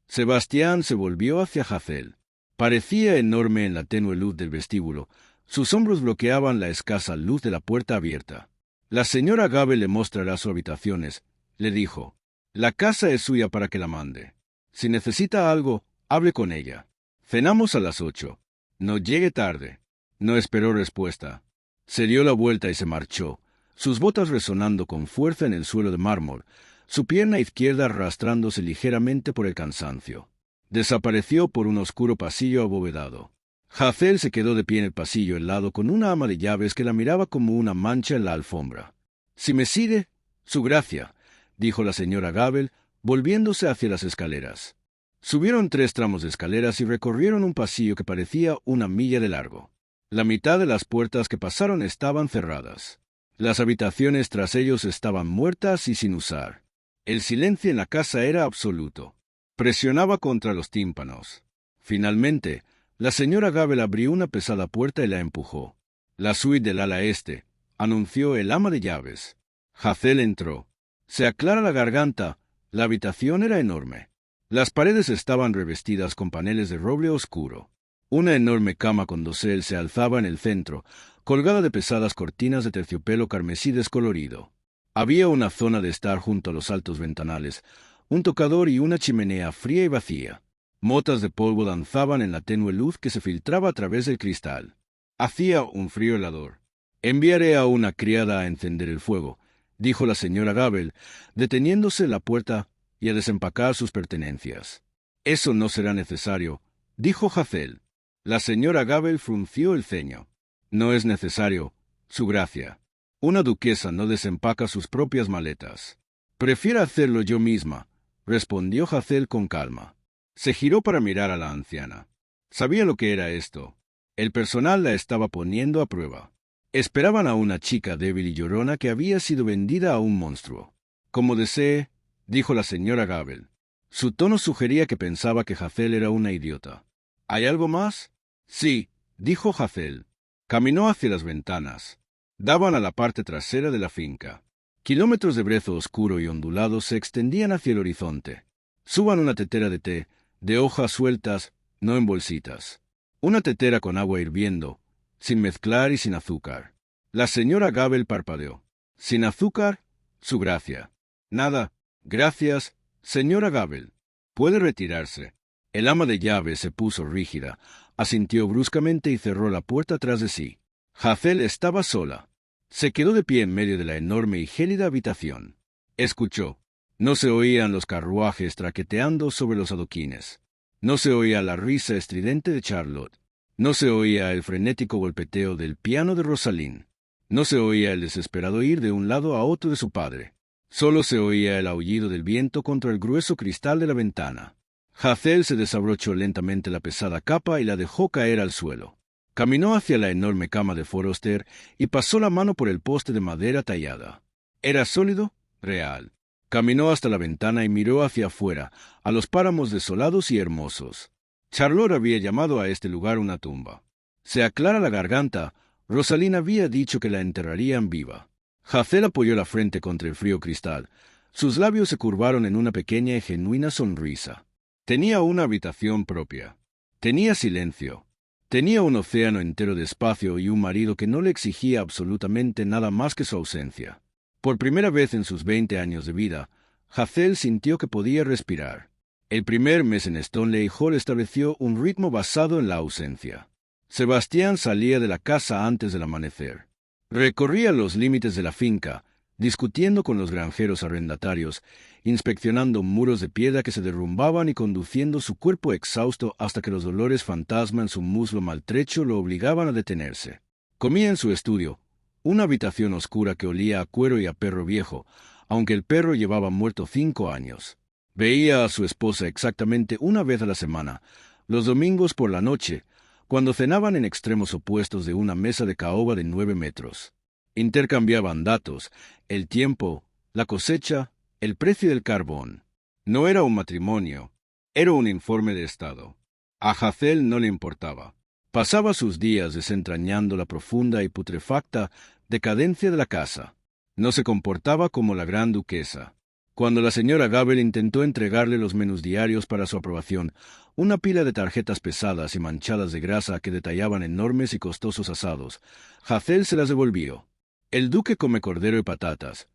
Speaker 1: Sebastián se volvió hacia Hazel. Parecía enorme en la tenue luz del vestíbulo. Sus hombros bloqueaban la escasa luz de la puerta abierta. «La señora Gabel le mostrará sus habitaciones», le dijo. «La casa es suya para que la mande. Si necesita algo, hable con ella. Cenamos a las 8. No llegue tarde». No esperó respuesta. Se dio la vuelta y se marchó, sus botas resonando con fuerza en el suelo de mármol, su pierna izquierda arrastrándose ligeramente por el cansancio. Desapareció por un oscuro pasillo abovedado. Hazel se quedó de pie en el pasillo helado con una ama de llaves que la miraba como una mancha en la alfombra. «Si me sigue, su gracia», dijo la señora Gabel, volviéndose hacia las escaleras. Subieron 3 tramos de escaleras y recorrieron un pasillo que parecía una milla de largo. La mitad de las puertas que pasaron estaban cerradas. Las habitaciones tras ellos estaban muertas y sin usar. El silencio en la casa era absoluto. Presionaba contra los tímpanos. Finalmente, la señora Gabel abrió una pesada puerta y la empujó. «La suite del ala este», anunció el ama de llaves. Hazel entró. Se aclara la garganta. La habitación era enorme. Las paredes estaban revestidas con paneles de roble oscuro. Una enorme cama con dosel se alzaba en el centro, colgada de pesadas cortinas de terciopelo carmesí descolorido. Había una zona de estar junto a los altos ventanales, un tocador y una chimenea fría y vacía. Motas de polvo danzaban en la tenue luz que se filtraba a través del cristal. Hacía un frío helador. «Enviaré a una criada a encender el fuego», dijo la señora Gabel, deteniéndose en la puerta y a desempacar sus pertenencias. «Eso no será necesario», dijo Hazel. La señora Gabel frunció el ceño. «No es necesario, su gracia. Una duquesa no desempaca sus propias maletas». «Prefiero hacerlo yo misma», respondió Hazel con calma. Se giró para mirar a la anciana. Sabía lo que era esto. El personal la estaba poniendo a prueba. Esperaban a una chica débil y llorona que había sido vendida a un monstruo. «Como desee», dijo la señora Gabel. Su tono sugería que pensaba que Hazel era una idiota. «¿Hay algo más?» «Sí», dijo Hazel. Caminó hacia las ventanas. Daban a la parte trasera de la finca. Kilómetros de brezo oscuro y ondulado se extendían hacia el horizonte. «Suban una tetera de té, de hojas sueltas, no en bolsitas. Una tetera con agua hirviendo, sin mezclar y sin azúcar». La señora Gabel parpadeó. «¿Sin azúcar? Su gracia». «Nada. Gracias, señora Gabel. Puede retirarse». El ama de llaves se puso rígida, asintió bruscamente y cerró la puerta tras de sí. Hazel estaba sola. Se quedó de pie en medio de la enorme y gélida habitación. Escuchó. No se oían los carruajes traqueteando sobre los adoquines. No se oía la risa estridente de Charlotte. No se oía el frenético golpeteo del piano de Rosalind. No se oía el desesperado ir de un lado a otro de su padre. Solo se oía el aullido del viento contra el grueso cristal de la ventana. Hazel se desabrochó lentamente la pesada capa y la dejó caer al suelo. Caminó hacia la enorme cama de Forrester y pasó la mano por el poste de madera tallada. Era sólido, real. Caminó hasta la ventana y miró hacia afuera, a los páramos desolados y hermosos. Charlotte había llamado a este lugar una tumba. Se aclara la garganta. Rosalina había dicho que la enterrarían viva. Hazel apoyó la frente contra el frío cristal. Sus labios se curvaron en una pequeña y genuina sonrisa. Tenía una habitación propia. Tenía silencio. Tenía un océano entero de espacio y un marido que no le exigía absolutamente nada más que su ausencia. Por primera vez en sus 20 años de vida, Hazel sintió que podía respirar. El primer mes en Stoneleigh Hall estableció un ritmo basado en la ausencia. Sebastián salía de la casa antes del amanecer. Recorría los límites de la finca, discutiendo con los granjeros arrendatarios, inspeccionando muros de piedra que se derrumbaban y conduciendo su cuerpo exhausto hasta que los dolores fantasma en su muslo maltrecho lo obligaban a detenerse. Comía en su estudio, una habitación oscura que olía a cuero y a perro viejo, aunque el perro llevaba muerto 5 años. Veía a su esposa exactamente una vez a la semana, los domingos por la noche, cuando cenaban en extremos opuestos de una mesa de caoba de 9 metros. Intercambiaban datos, el tiempo, la cosecha, el precio del carbón. No era un matrimonio, era un informe de estado. A Hazel no le importaba. Pasaba sus días desentrañando la profunda y putrefacta decadencia de la casa. No se comportaba como la gran duquesa. Cuando la señora Gabel intentó entregarle los menús diarios para su aprobación, una pila de tarjetas pesadas y manchadas de grasa que detallaban enormes y costosos asados, Hazel se las devolvió. «El duque come cordero y patatas»,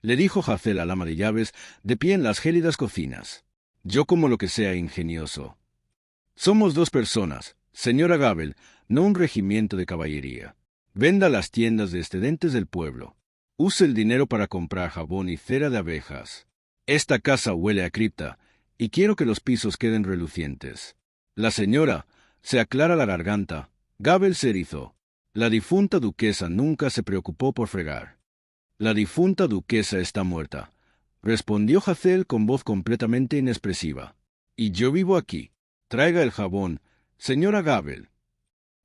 Speaker 1: le dijo Hazel al ama de llaves, de pie en las gélidas cocinas. «Yo como lo que sea ingenioso. Somos 2 personas, señora Gabel, no un regimiento de caballería. Venda las tiendas de excedentes del pueblo. Use el dinero para comprar jabón y cera de abejas. Esta casa huele a cripta, y quiero que los pisos queden relucientes». La señora se aclara la garganta. Gabel se erizó. La difunta duquesa nunca se preocupó por fregar. «La difunta duquesa está muerta», respondió Hazel con voz completamente inexpresiva. «Y yo vivo aquí. Traiga el jabón, señora Gabel».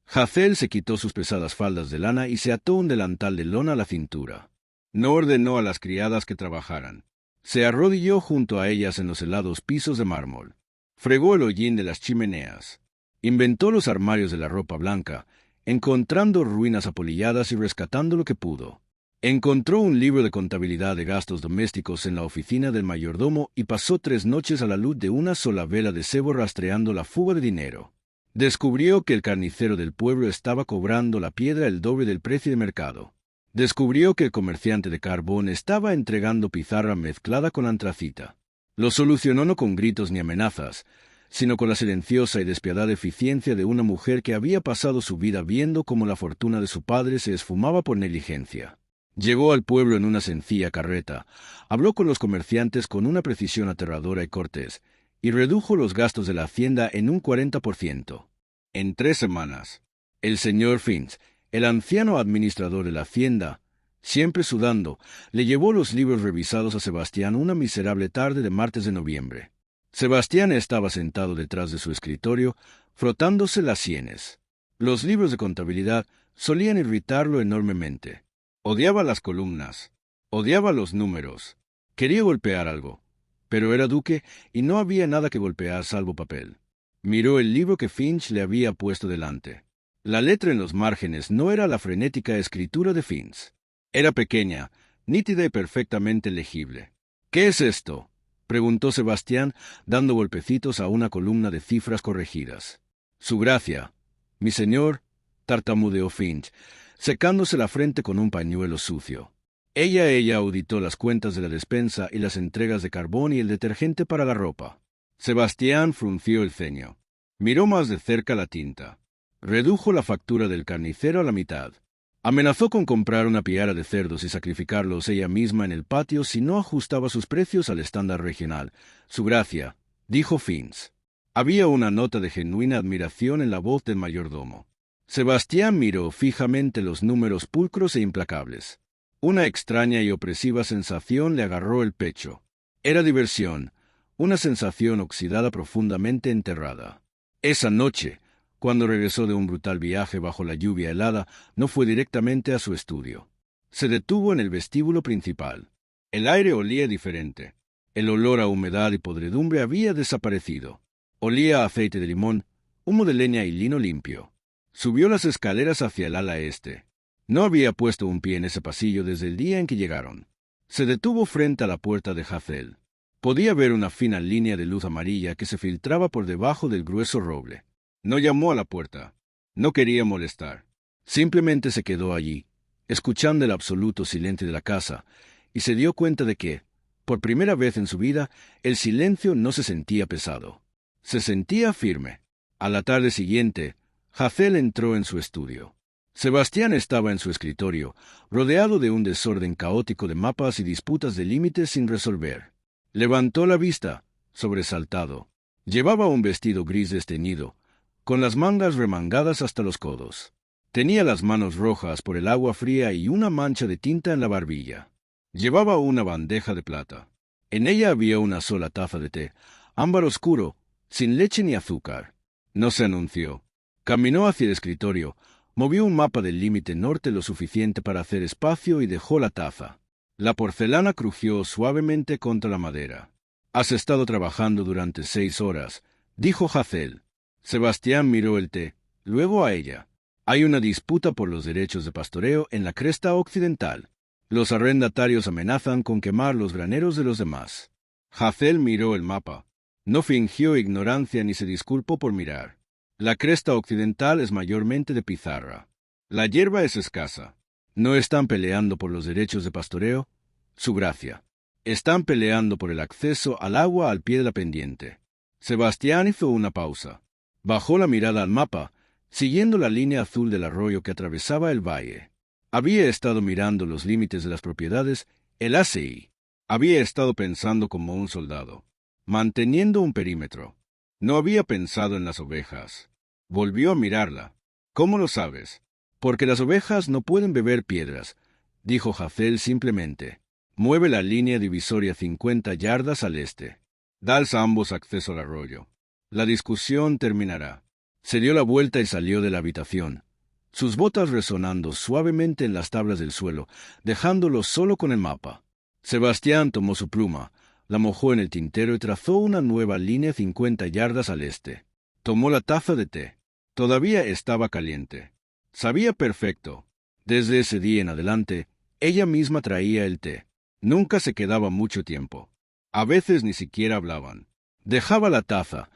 Speaker 1: Hazel se quitó sus pesadas faldas de lana y se ató un delantal de lona a la cintura. No ordenó a las criadas que trabajaran. Se arrodilló junto a ellas en los helados pisos de mármol. Fregó el hollín de las chimeneas. Inventó los armarios de la ropa blanca, encontrando ruinas apolilladas y rescatando lo que pudo. Encontró un libro de contabilidad de gastos domésticos en la oficina del mayordomo y pasó 3 noches a la luz de una sola vela de cebo rastreando la fuga de dinero. Descubrió que el carnicero del pueblo estaba cobrando la piedra el doble del precio de mercado. Descubrió que el comerciante de carbón estaba entregando pizarra mezclada con antracita. Lo solucionó no con gritos ni amenazas, sino con la silenciosa y despiadada eficiencia de una mujer que había pasado su vida viendo cómo la fortuna de su padre se esfumaba por negligencia. Llegó al pueblo en una sencilla carreta, habló con los comerciantes con una precisión aterradora y cortés, y redujo los gastos de la hacienda en un 40%. En 3 semanas, el señor Finch, el anciano administrador de la hacienda, siempre sudando, le llevó los libros revisados a Sebastián una miserable tarde de martes de noviembre. Sebastián estaba sentado detrás de su escritorio, frotándose las sienes. Los libros de contabilidad solían irritarlo enormemente. Odiaba las columnas, odiaba los números, quería golpear algo, pero era duque y no había nada que golpear salvo papel. Miró el libro que Finch le había puesto delante. La letra en los márgenes no era la frenética escritura de Finch. Era pequeña, nítida y perfectamente legible. «¿Qué es esto?», preguntó Sebastián, dando golpecitos a una columna de cifras corregidas. «Su gracia, mi señor», tartamudeó Finch, secándose la frente con un pañuelo sucio. Ella auditó las cuentas de la despensa y las entregas de carbón y el detergente para la ropa. Sebastián frunció el ceño. Miró más de cerca la tinta. Redujo la factura del carnicero a la mitad. Amenazó con comprar una piara de cerdos y sacrificarlos ella misma en el patio si no ajustaba sus precios al estándar regional. «Su gracia», dijo Finch. Había una nota de genuina admiración en la voz del mayordomo. Sebastián miró fijamente los números pulcros e implacables. Una extraña y opresiva sensación le agarró el pecho. Era diversión, una sensación oxidada profundamente enterrada. Esa noche, cuando regresó de un brutal viaje bajo la lluvia helada, no fue directamente a su estudio. Se detuvo en el vestíbulo principal. El aire olía diferente. El olor a humedad y podredumbre había desaparecido. Olía a aceite de limón, humo de leña y lino limpio. Subió las escaleras hacia el ala este. No había puesto un pie en ese pasillo desde el día en que llegaron. Se detuvo frente a la puerta de Hazael. Podía ver una fina línea de luz amarilla que se filtraba por debajo del grueso roble. No llamó a la puerta. No quería molestar. Simplemente se quedó allí, escuchando el absoluto silencio de la casa, y se dio cuenta de que, por primera vez en su vida, el silencio no se sentía pesado. Se sentía firme. A la tarde siguiente, Hazael entró en su estudio. Sebastián estaba en su escritorio, rodeado de un desorden caótico de mapas y disputas de límites sin resolver. Levantó la vista, sobresaltado. Llevaba un vestido gris desteñido, con las mangas remangadas hasta los codos. Tenía las manos rojas por el agua fría y una mancha de tinta en la barbilla. Llevaba una bandeja de plata. En ella había una sola taza de té, ámbar oscuro, sin leche ni azúcar. No se anunció. Caminó hacia el escritorio, movió un mapa del límite norte lo suficiente para hacer espacio y dejó la taza. La porcelana crujió suavemente contra la madera. «Has estado trabajando durante 6 horas», dijo Hazael. Sebastián miró el té, luego a ella. «Hay una disputa por los derechos de pastoreo en la cresta occidental. Los arrendatarios amenazan con quemar los graneros de los demás». Hazael miró el mapa. No fingió ignorancia ni se disculpó por mirar. La cresta occidental es mayormente de pizarra. La hierba es escasa. ¿No están peleando por los derechos de pastoreo? Su gracia. Están peleando por el acceso al agua al pie de la pendiente. Sebastián hizo una pausa. Bajó la mirada al mapa, siguiendo la línea azul del arroyo que atravesaba el valle. Había estado mirando los límites de las propiedades, el ACI. Había estado pensando como un soldado, manteniendo un perímetro. No había pensado en las ovejas. Volvió a mirarla. «¿Cómo lo sabes?» «Porque las ovejas no pueden beber piedras», dijo Hazael simplemente. «Mueve la línea divisoria 50 yardas al este. Da a ambos acceso al arroyo. La discusión terminará». Se dio la vuelta y salió de la habitación, sus botas resonando suavemente en las tablas del suelo, dejándolo solo con el mapa. Sebastián tomó su pluma, la mojó en el tintero y trazó una nueva línea 50 yardas al este. Tomó la taza de té. Todavía estaba caliente. Sabía perfecto. Desde ese día en adelante, ella misma traía el té. Nunca se quedaba mucho tiempo. A veces ni siquiera hablaban. Dejaba la taza.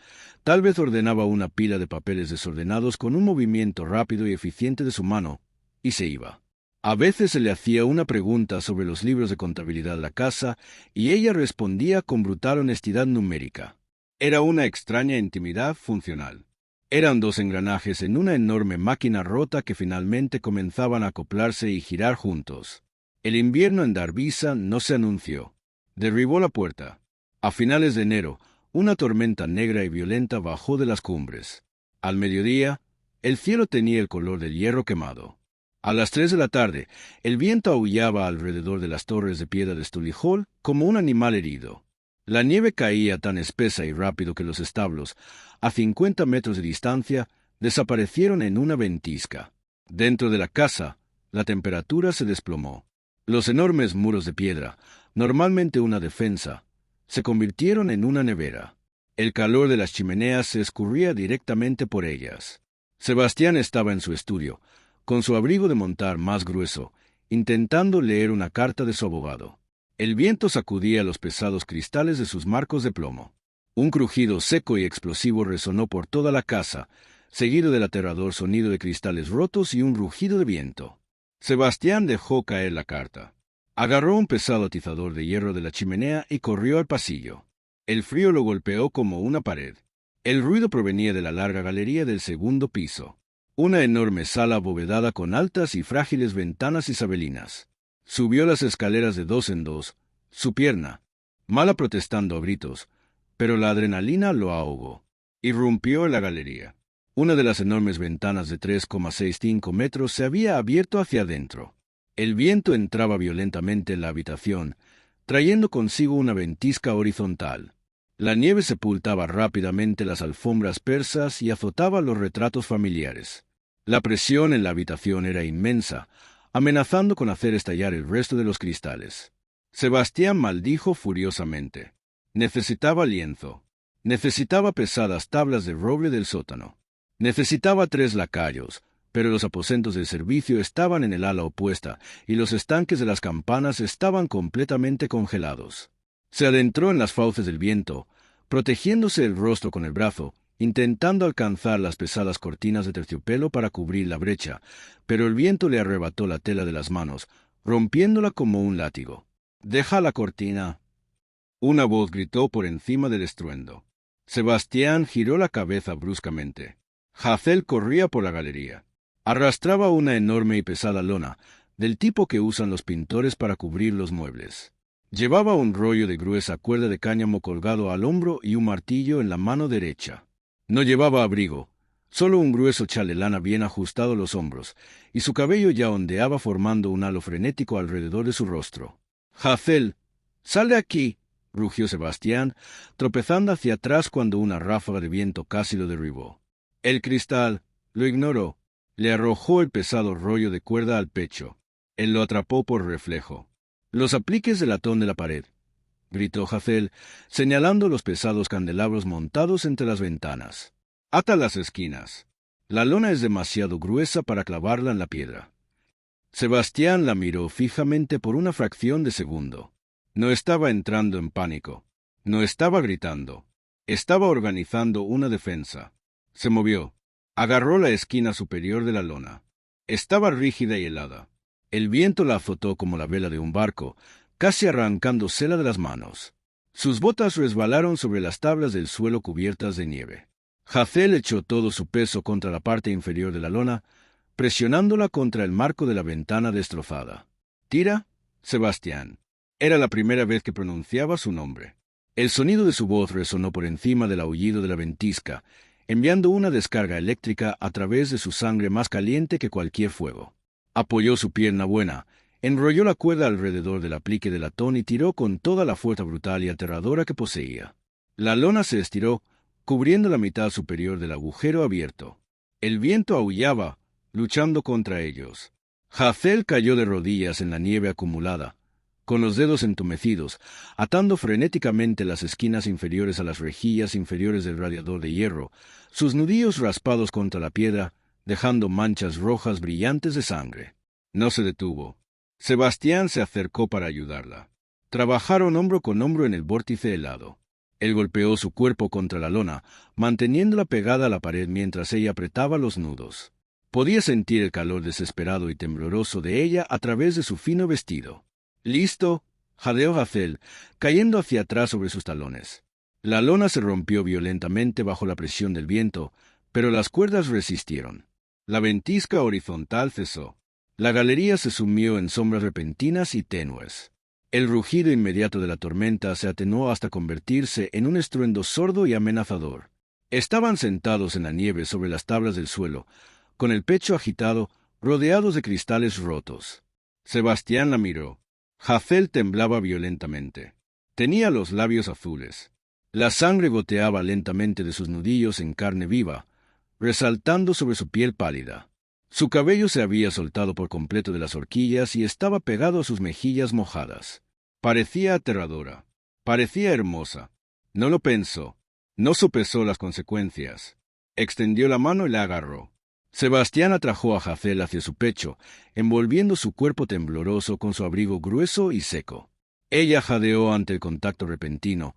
Speaker 1: Tal vez ordenaba una pila de papeles desordenados con un movimiento rápido y eficiente de su mano, y se iba. A veces se le hacía una pregunta sobre los libros de contabilidad de la casa, y ella respondía con brutal honestidad numérica. Era una extraña intimidad funcional. Eran 2 engranajes en una enorme máquina rota que finalmente comenzaban a acoplarse y girar juntos. El invierno en Darvisa no se anunció. Derribó la puerta. A finales de enero, una tormenta negra y violenta bajó de las cumbres. Al mediodía, el cielo tenía el color del hierro quemado. A las 3 de la tarde, el viento aullaba alrededor de las torres de piedra de Stulijol como un animal herido. La nieve caía tan espesa y rápido que los establos, a 50 metros de distancia, desaparecieron en una ventisca. Dentro de la casa, la temperatura se desplomó. Los enormes muros de piedra, normalmente una defensa, se convirtieron en una nevera. El calor de las chimeneas se escurría directamente por ellas. Sebastián estaba en su estudio, con su abrigo de montar más grueso, intentando leer una carta de su abogado. El viento sacudía los pesados cristales de sus marcos de plomo. Un crujido seco y explosivo resonó por toda la casa, seguido del aterrador sonido de cristales rotos y un rugido de viento. Sebastián dejó caer la carta. Agarró un pesado atizador de hierro de la chimenea y corrió al pasillo. El frío lo golpeó como una pared. El ruido provenía de la larga galería del segundo piso. Una enorme sala abovedada con altas y frágiles ventanas isabelinas. Subió las escaleras de 2 en 2, su pierna, mala protestando a gritos, pero la adrenalina lo ahogó. Irrumpió en la galería. Una de las enormes ventanas de 3,65 metros se había abierto hacia adentro. El viento entraba violentamente en la habitación, trayendo consigo una ventisca horizontal. La nieve sepultaba rápidamente las alfombras persas y azotaba los retratos familiares. La presión en la habitación era inmensa, amenazando con hacer estallar el resto de los cristales. Sebastián maldijo furiosamente. Necesitaba lienzo. Necesitaba pesadas tablas de roble del sótano. Necesitaba 3 lacayos, pero los aposentos de servicio estaban en el ala opuesta, y los estanques de las campanas estaban completamente congelados. Se adentró en las fauces del viento, protegiéndose el rostro con el brazo, intentando alcanzar las pesadas cortinas de terciopelo para cubrir la brecha, pero el viento le arrebató la tela de las manos, rompiéndola como un látigo. «¡Deja la cortina!». Una voz gritó por encima del estruendo. Sebastián giró la cabeza bruscamente. Hazael corría por la galería. Arrastraba una enorme y pesada lona, del tipo que usan los pintores para cubrir los muebles. Llevaba un rollo de gruesa cuerda de cáñamo colgado al hombro y un martillo en la mano derecha. No llevaba abrigo, solo un grueso chal de lana bien ajustado a los hombros, y su cabello ya ondeaba formando un halo frenético alrededor de su rostro. «Hazael, sal de aquí», rugió Sebastián, tropezando hacia atrás cuando una ráfaga de viento casi lo derribó. El cristal lo ignoró. Le arrojó el pesado rollo de cuerda al pecho. Él lo atrapó por reflejo. «Los apliques de latón de la pared», gritó Hazael, señalando los pesados candelabros montados entre las ventanas. «Ata las esquinas. La lona es demasiado gruesa para clavarla en la piedra». Sebastián la miró fijamente por una fracción de segundo. No estaba entrando en pánico. No estaba gritando. Estaba organizando una defensa. Se movió. Agarró la esquina superior de la lona. Estaba rígida y helada. El viento la azotó como la vela de un barco, casi arrancándosela de las manos. Sus botas resbalaron sobre las tablas del suelo cubiertas de nieve. Hazael echó todo su peso contra la parte inferior de la lona, presionándola contra el marco de la ventana destrozada. «Tira, Sebastián». Era la primera vez que pronunciaba su nombre. El sonido de su voz resonó por encima del aullido de la ventisca, enviando una descarga eléctrica a través de su sangre más caliente que cualquier fuego. Apoyó su pierna buena, enrolló la cuerda alrededor del aplique de latón y tiró con toda la fuerza brutal y aterradora que poseía. La lona se estiró, cubriendo la mitad superior del agujero abierto. El viento aullaba, luchando contra ellos. Hazael cayó de rodillas en la nieve acumulada, con los dedos entumecidos, atando frenéticamente las esquinas inferiores a las rejillas inferiores del radiador de hierro, sus nudillos raspados contra la piedra, dejando manchas rojas brillantes de sangre. No se detuvo. Sebastián se acercó para ayudarla. Trabajaron hombro con hombro en el vórtice helado. Él golpeó su cuerpo contra la lona, manteniéndola pegada a la pared mientras ella apretaba los nudos. Podía sentir el calor desesperado y tembloroso de ella a través de su fino vestido. «Listo», jadeó Hazael, cayendo hacia atrás sobre sus talones. La lona se rompió violentamente bajo la presión del viento, pero las cuerdas resistieron. La ventisca horizontal cesó. La galería se sumió en sombras repentinas y tenues. El rugido inmediato de la tormenta se atenuó hasta convertirse en un estruendo sordo y amenazador. Estaban sentados en la nieve sobre las tablas del suelo, con el pecho agitado, rodeados de cristales rotos. Sebastián la miró. Hazael temblaba violentamente. Tenía los labios azules. La sangre goteaba lentamente de sus nudillos en carne viva, resaltando sobre su piel pálida. Su cabello se había soltado por completo de las horquillas y estaba pegado a sus mejillas mojadas. Parecía aterradora. Parecía hermosa. No lo pensó. No sopesó las consecuencias. Extendió la mano y la agarró. Sebastián atrajo a Hazael hacia su pecho, envolviendo su cuerpo tembloroso con su abrigo grueso y seco. Ella jadeó ante el contacto repentino,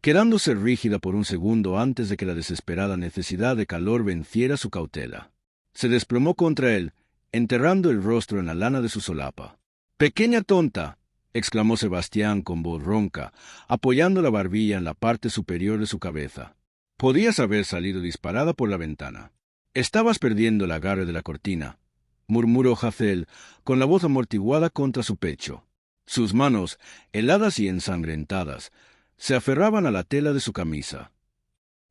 Speaker 1: quedándose rígida por un segundo antes de que la desesperada necesidad de calor venciera su cautela. Se desplomó contra él, enterrando el rostro en la lana de su solapa. «¡Pequeña tonta!», exclamó Sebastián con voz ronca, apoyando la barbilla en la parte superior de su cabeza. «Podías haber salido disparada por la ventana. Estabas perdiendo el agarre de la cortina», murmuró Hazael, con la voz amortiguada contra su pecho. Sus manos, heladas y ensangrentadas, se aferraban a la tela de su camisa.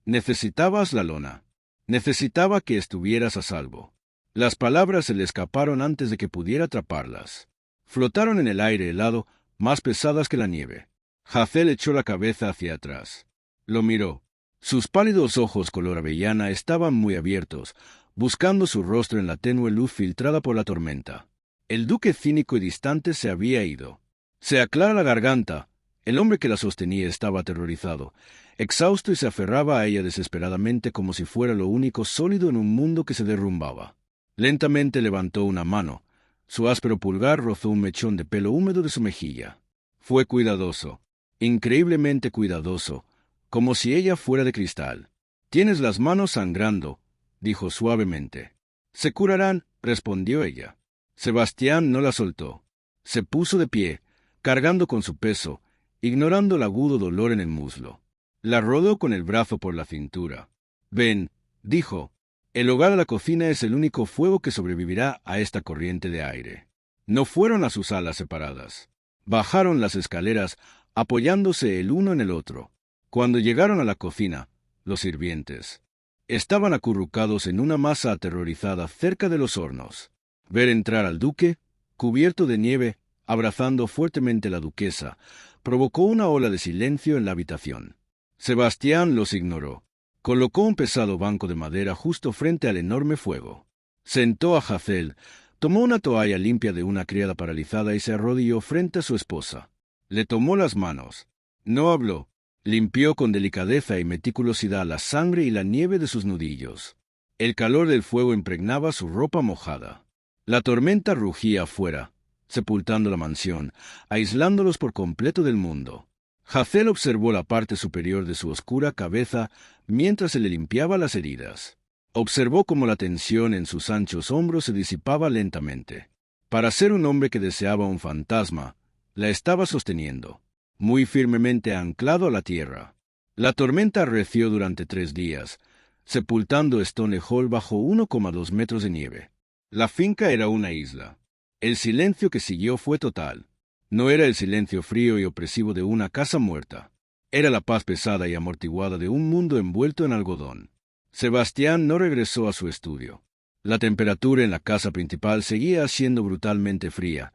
Speaker 1: «Necesitabas la lona. Necesitaba que estuvieras a salvo». Las palabras se le escaparon antes de que pudiera atraparlas. Flotaron en el aire helado, más pesadas que la nieve. Hazael echó la cabeza hacia atrás. Lo miró. Sus pálidos ojos color avellana estaban muy abiertos, buscando su rostro en la tenue luz filtrada por la tormenta. El duque cínico y distante se había ido. «Se aclara la garganta». El hombre que la sostenía estaba aterrorizado, exhausto y se aferraba a ella desesperadamente como si fuera lo único sólido en un mundo que se derrumbaba. Lentamente levantó una mano. Su áspero pulgar rozó un mechón de pelo húmedo de su mejilla. Fue cuidadoso, increíblemente cuidadoso, como si ella fuera de cristal. «Tienes las manos sangrando», dijo suavemente. «Se curarán», respondió ella. Sebastián no la soltó. Se puso de pie, cargando con su peso, ignorando el agudo dolor en el muslo. La rodó con el brazo por la cintura. «Ven», dijo. «El hogar de la cocina es el único fuego que sobrevivirá a esta corriente de aire». No fueron a sus salas separadas. Bajaron las escaleras, apoyándose el uno en el otro. Cuando llegaron a la cocina, los sirvientes estaban acurrucados en una masa aterrorizada cerca de los hornos. Ver entrar al duque, cubierto de nieve, abrazando fuertemente a la duquesa, provocó una ola de silencio en la habitación. Sebastián los ignoró. Colocó un pesado banco de madera justo frente al enorme fuego. Sentó a Hazel, tomó una toalla limpia de una criada paralizada y se arrodilló frente a su esposa. Le tomó las manos. No habló. Limpió con delicadeza y meticulosidad la sangre y la nieve de sus nudillos. El calor del fuego impregnaba su ropa mojada. La tormenta rugía afuera, sepultando la mansión, aislándolos por completo del mundo. Hazel observó la parte superior de su oscura cabeza mientras se le limpiaba las heridas. Observó cómo la tensión en sus anchos hombros se disipaba lentamente. Para ser un hombre que deseaba un fantasma, la estaba sosteniendo, muy firmemente anclado a la tierra. La tormenta arreció durante 3 días, sepultando Stone Hall bajo 1,2 metros de nieve. La finca era una isla. El silencio que siguió fue total. No era el silencio frío y opresivo de una casa muerta. Era la paz pesada y amortiguada de un mundo envuelto en algodón. Sebastián no regresó a su estudio. La temperatura en la casa principal seguía siendo brutalmente fría,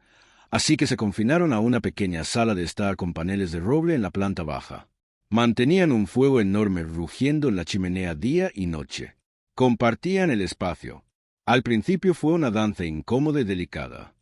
Speaker 1: así que se confinaron a una pequeña sala de estar con paneles de roble en la planta baja. Mantenían un fuego enorme rugiendo en la chimenea día y noche. Compartían el espacio. Al principio fue una danza incómoda y delicada.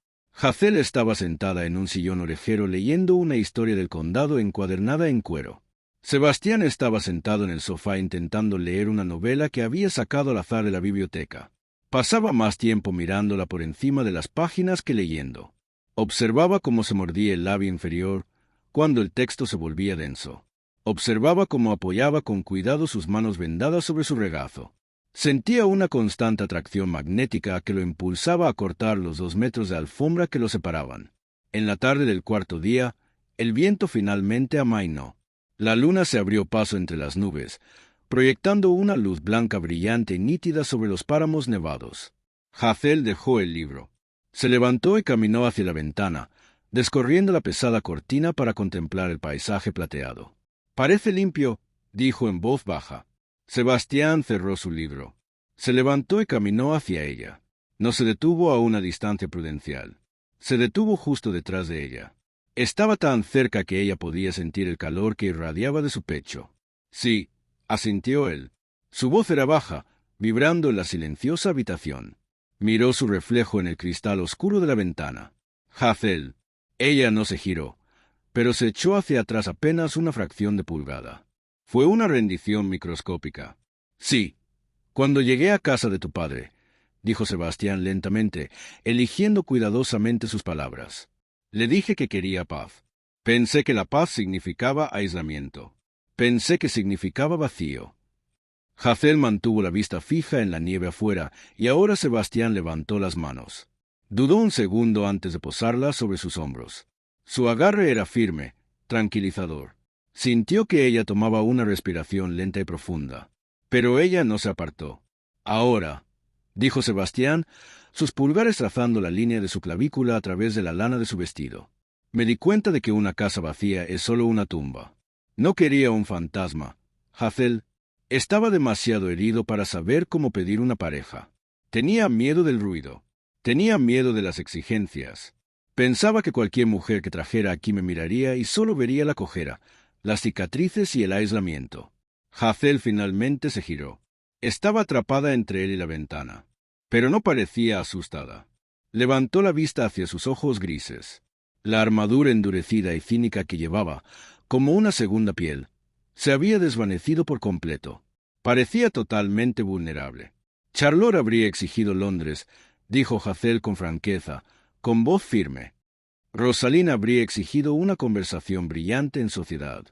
Speaker 1: Hazel estaba sentada en un sillón orejero leyendo una historia del condado encuadernada en cuero. Sebastián estaba sentado en el sofá intentando leer una novela que había sacado al azar de la biblioteca. Pasaba más tiempo mirándola por encima de las páginas que leyendo. Observaba cómo se mordía el labio inferior cuando el texto se volvía denso. Observaba cómo apoyaba con cuidado sus manos vendadas sobre su regazo. Sentía una constante atracción magnética que lo impulsaba a cortar los 2 metros de alfombra que lo separaban. En la tarde del 4.º día, el viento finalmente amainó. La luna se abrió paso entre las nubes, proyectando una luz blanca brillante y nítida sobre los páramos nevados. Hazel dejó el libro. Se levantó y caminó hacia la ventana, descorriendo la pesada cortina para contemplar el paisaje plateado. «Parece limpio», dijo en voz baja. Sebastián cerró su libro. Se levantó y caminó hacia ella. No se detuvo a una distancia prudencial. Se detuvo justo detrás de ella. Estaba tan cerca que ella podía sentir el calor que irradiaba de su pecho. «Sí», asintió él. Su voz era baja, vibrando en la silenciosa habitación. Miró su reflejo en el cristal oscuro de la ventana. «Hazel». Ella no se giró, pero se echó hacia atrás apenas una fracción de pulgada. Fue una rendición microscópica. «Sí. Cuando llegué a casa de tu padre», dijo Sebastián lentamente, eligiendo cuidadosamente sus palabras. «Le dije que quería paz. Pensé que la paz significaba aislamiento. Pensé que significaba vacío». Hazel mantuvo la vista fija en la nieve afuera, y ahora Sebastián levantó las manos. Dudó un segundo antes de posarlas sobre sus hombros. Su agarre era firme, tranquilizador. Sintió que ella tomaba una respiración lenta y profunda. Pero ella no se apartó. «Ahora», dijo Sebastián, sus pulgares trazando la línea de su clavícula a través de la lana de su vestido. «Me di cuenta de que una casa vacía es solo una tumba. No quería un fantasma. Hazel estaba demasiado herido para saber cómo pedir una pareja. Tenía miedo del ruido. Tenía miedo de las exigencias. Pensaba que cualquier mujer que trajera aquí me miraría y solo vería la cojera, las cicatrices y el aislamiento». Hazel finalmente se giró. Estaba atrapada entre él y la ventana, pero no parecía asustada. Levantó la vista hacia sus ojos grises. La armadura endurecida y cínica que llevaba, como una segunda piel, se había desvanecido por completo. Parecía totalmente vulnerable. Charlotte habría exigido Londres, dijo Hazael con franqueza, con voz firme. Rosalina habría exigido una conversación brillante en sociedad.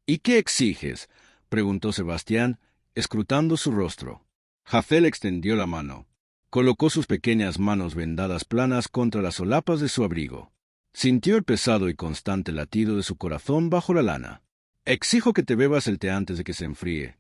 Speaker 1: ¿Y qué exiges?, preguntó Sebastián, escrutando su rostro. Hazael extendió la mano. Colocó sus pequeñas manos vendadas planas contra las solapas de su abrigo. Sintió el pesado y constante latido de su corazón bajo la lana. «Exijo que te bebas el té antes de que se enfríe»,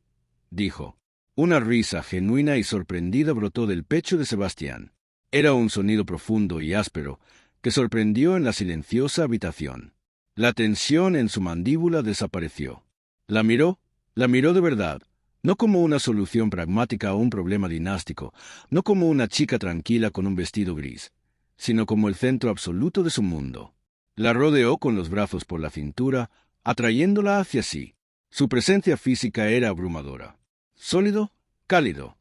Speaker 1: dijo. Una risa genuina y sorprendida brotó del pecho de Sebastián. Era un sonido profundo y áspero que sorprendió en la silenciosa habitación. La tensión en su mandíbula desapareció. La miró de verdad, no como una solución pragmática a un problema dinástico, no como una chica tranquila con un vestido gris, sino como el centro absoluto de su mundo. La rodeó con los brazos por la cintura, atrayéndola hacia sí. Su presencia física era abrumadora. Sólido, cálido.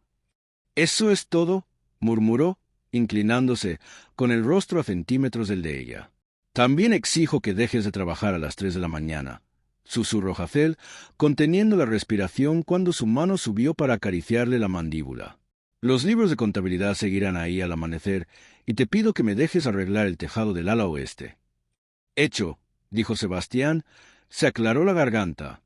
Speaker 1: «¿Eso es todo?», murmuró, inclinándose, con el rostro a centímetros del de ella. «También exijo que dejes de trabajar a las 3 de la mañana», susurró Hazael, conteniendo la respiración cuando su mano subió para acariciarle la mandíbula. «Los libros de contabilidad seguirán ahí al amanecer, y te pido que me dejes arreglar el tejado del ala oeste». «Hecho», dijo Sebastián, se aclaró la garganta.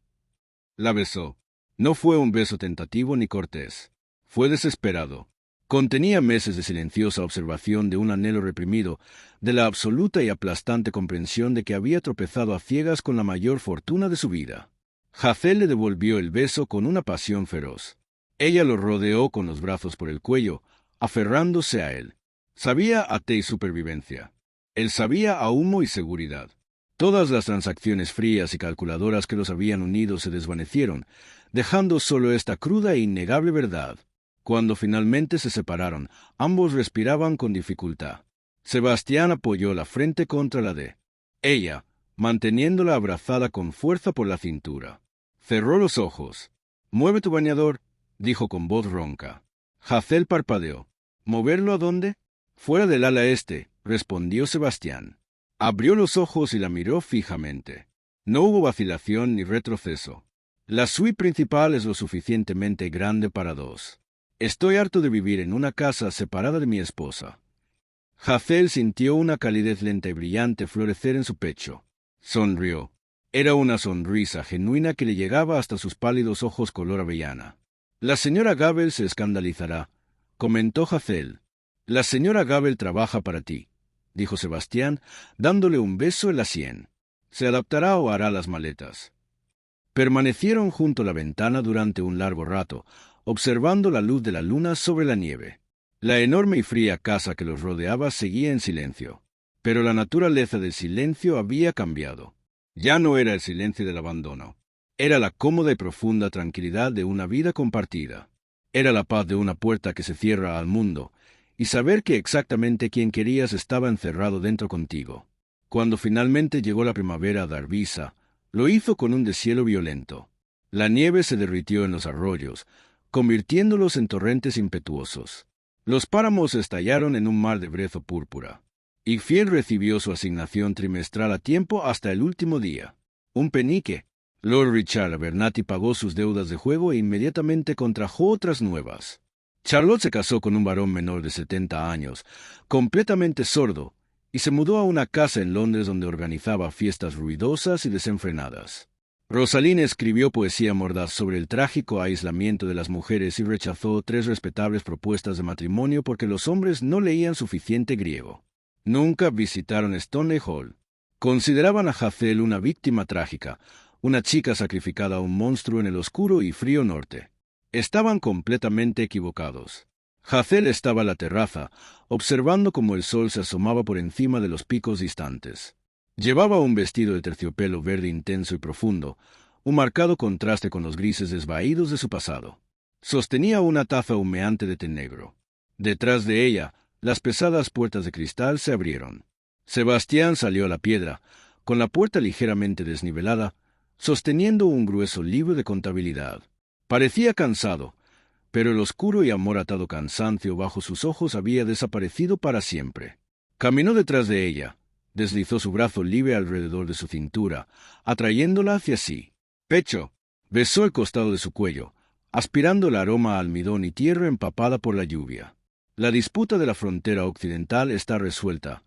Speaker 1: La besó. No fue un beso tentativo ni cortés. Fue desesperado. Contenía meses de silenciosa observación de un anhelo reprimido, de la absoluta y aplastante comprensión de que había tropezado a ciegas con la mayor fortuna de su vida. Hazael le devolvió el beso con una pasión feroz. Ella lo rodeó con los brazos por el cuello, aferrándose a él. Sabía a té y supervivencia. Él sabía a humo y seguridad. Todas las transacciones frías y calculadoras que los habían unido se desvanecieron, dejando solo esta cruda e innegable verdad. Cuando finalmente se separaron, ambos respiraban con dificultad. Sebastián apoyó la frente contra la de ella, manteniéndola abrazada con fuerza por la cintura. Cerró los ojos. «Mueve tu bañador», dijo con voz ronca. Hazael parpadeó. «¿Moverlo a dónde?» «Fuera del ala este», respondió Sebastián. Abrió los ojos y la miró fijamente. No hubo vacilación ni retroceso. «La suite principal es lo suficientemente grande para dos. Estoy harto de vivir en una casa separada de mi esposa». Hazael sintió una calidez lenta y brillante florecer en su pecho. Sonrió. Era una sonrisa genuina que le llegaba hasta sus pálidos ojos color avellana. «La señora Gabel se escandalizará», comentó Hazael. «La señora Gabel trabaja para ti», dijo Sebastián, dándole un beso en la sien. «Se adaptará o hará las maletas». Permanecieron junto a la ventana durante un largo rato, observando la luz de la luna sobre la nieve. La enorme y fría casa que los rodeaba seguía en silencio. Pero la naturaleza del silencio había cambiado. Ya no era el silencio del abandono. Era la cómoda y profunda tranquilidad de una vida compartida. Era la paz de una puerta que se cierra al mundo, y saber que exactamente quien querías estaba encerrado dentro contigo. Cuando finalmente llegó la primavera a Darvisa, lo hizo con un deshielo violento. La nieve se derritió en los arroyos, convirtiéndolos en torrentes impetuosos. Los páramos estallaron en un mar de brezo púrpura. Ickfield recibió su asignación trimestral a tiempo hasta el último día. Un penique. Lord Richard Abernathy pagó sus deudas de juego e inmediatamente contrajo otras nuevas. Charlotte se casó con un varón menor de 70 años, completamente sordo, y se mudó a una casa en Londres donde organizaba fiestas ruidosas y desenfrenadas. Rosalina escribió poesía mordaz sobre el trágico aislamiento de las mujeres y rechazó 3 respetables propuestas de matrimonio porque los hombres no leían suficiente griego. Nunca visitaron Stoneleigh Hall. Consideraban a Hazael una víctima trágica, una chica sacrificada a un monstruo en el oscuro y frío norte. Estaban completamente equivocados. Hazael estaba en la terraza, observando cómo el sol se asomaba por encima de los picos distantes. Llevaba un vestido de terciopelo verde intenso y profundo, un marcado contraste con los grises desvaídos de su pasado. Sostenía una taza humeante de té negro. Detrás de ella, las pesadas puertas de cristal se abrieron. Sebastián salió a la piedra, con la puerta ligeramente desnivelada, sosteniendo un grueso libro de contabilidad. Parecía cansado, pero el oscuro y amoratado cansancio bajo sus ojos había desaparecido para siempre. Caminó detrás de ella, deslizó su brazo libre alrededor de su cintura, atrayéndola hacia sí. «Pecho», besó el costado de su cuello, aspirando el aroma a almidón y tierra empapada por la lluvia. La disputa de la frontera occidental está resuelta,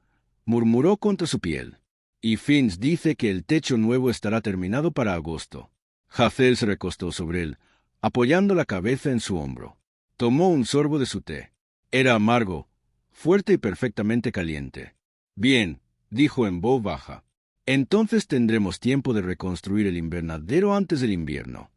Speaker 1: murmuró contra su piel. Y Finns dice que el techo nuevo estará terminado para agosto. Hazael se recostó sobre él, apoyando la cabeza en su hombro. Tomó un sorbo de su té. Era amargo, fuerte y perfectamente caliente. Bien, dijo en voz baja. Entonces tendremos tiempo de reconstruir el invernadero antes del invierno.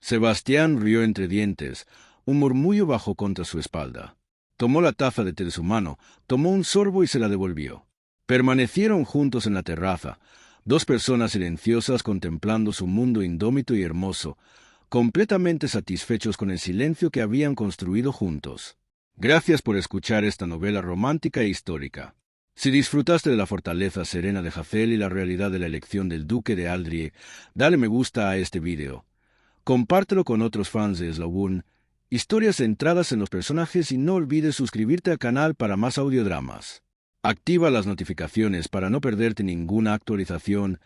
Speaker 1: Sebastián rió entre dientes, un murmullo bajó contra su espalda. Tomó la taza de té de su mano, tomó un sorbo y se la devolvió. Permanecieron juntos en la terraza, dos personas silenciosas contemplando su mundo indómito y hermoso, completamente satisfechos con el silencio que habían construido juntos. Gracias por escuchar esta novela romántica e histórica. Si disfrutaste de la fortaleza serena de Hazael y la realidad de la elección del duque de Aldrie, dale me gusta a este video. Compártelo con otros fans de Eslabun, historias centradas en los personajes y no olvides suscribirte al canal para más audiodramas. Activa las notificaciones para no perderte ninguna actualización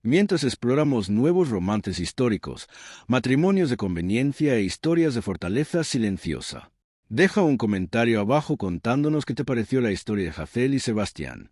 Speaker 1: mientras exploramos nuevos romances históricos, matrimonios de conveniencia e historias de fortaleza silenciosa. Deja un comentario abajo contándonos qué te pareció la historia de Hazael y Sebastián.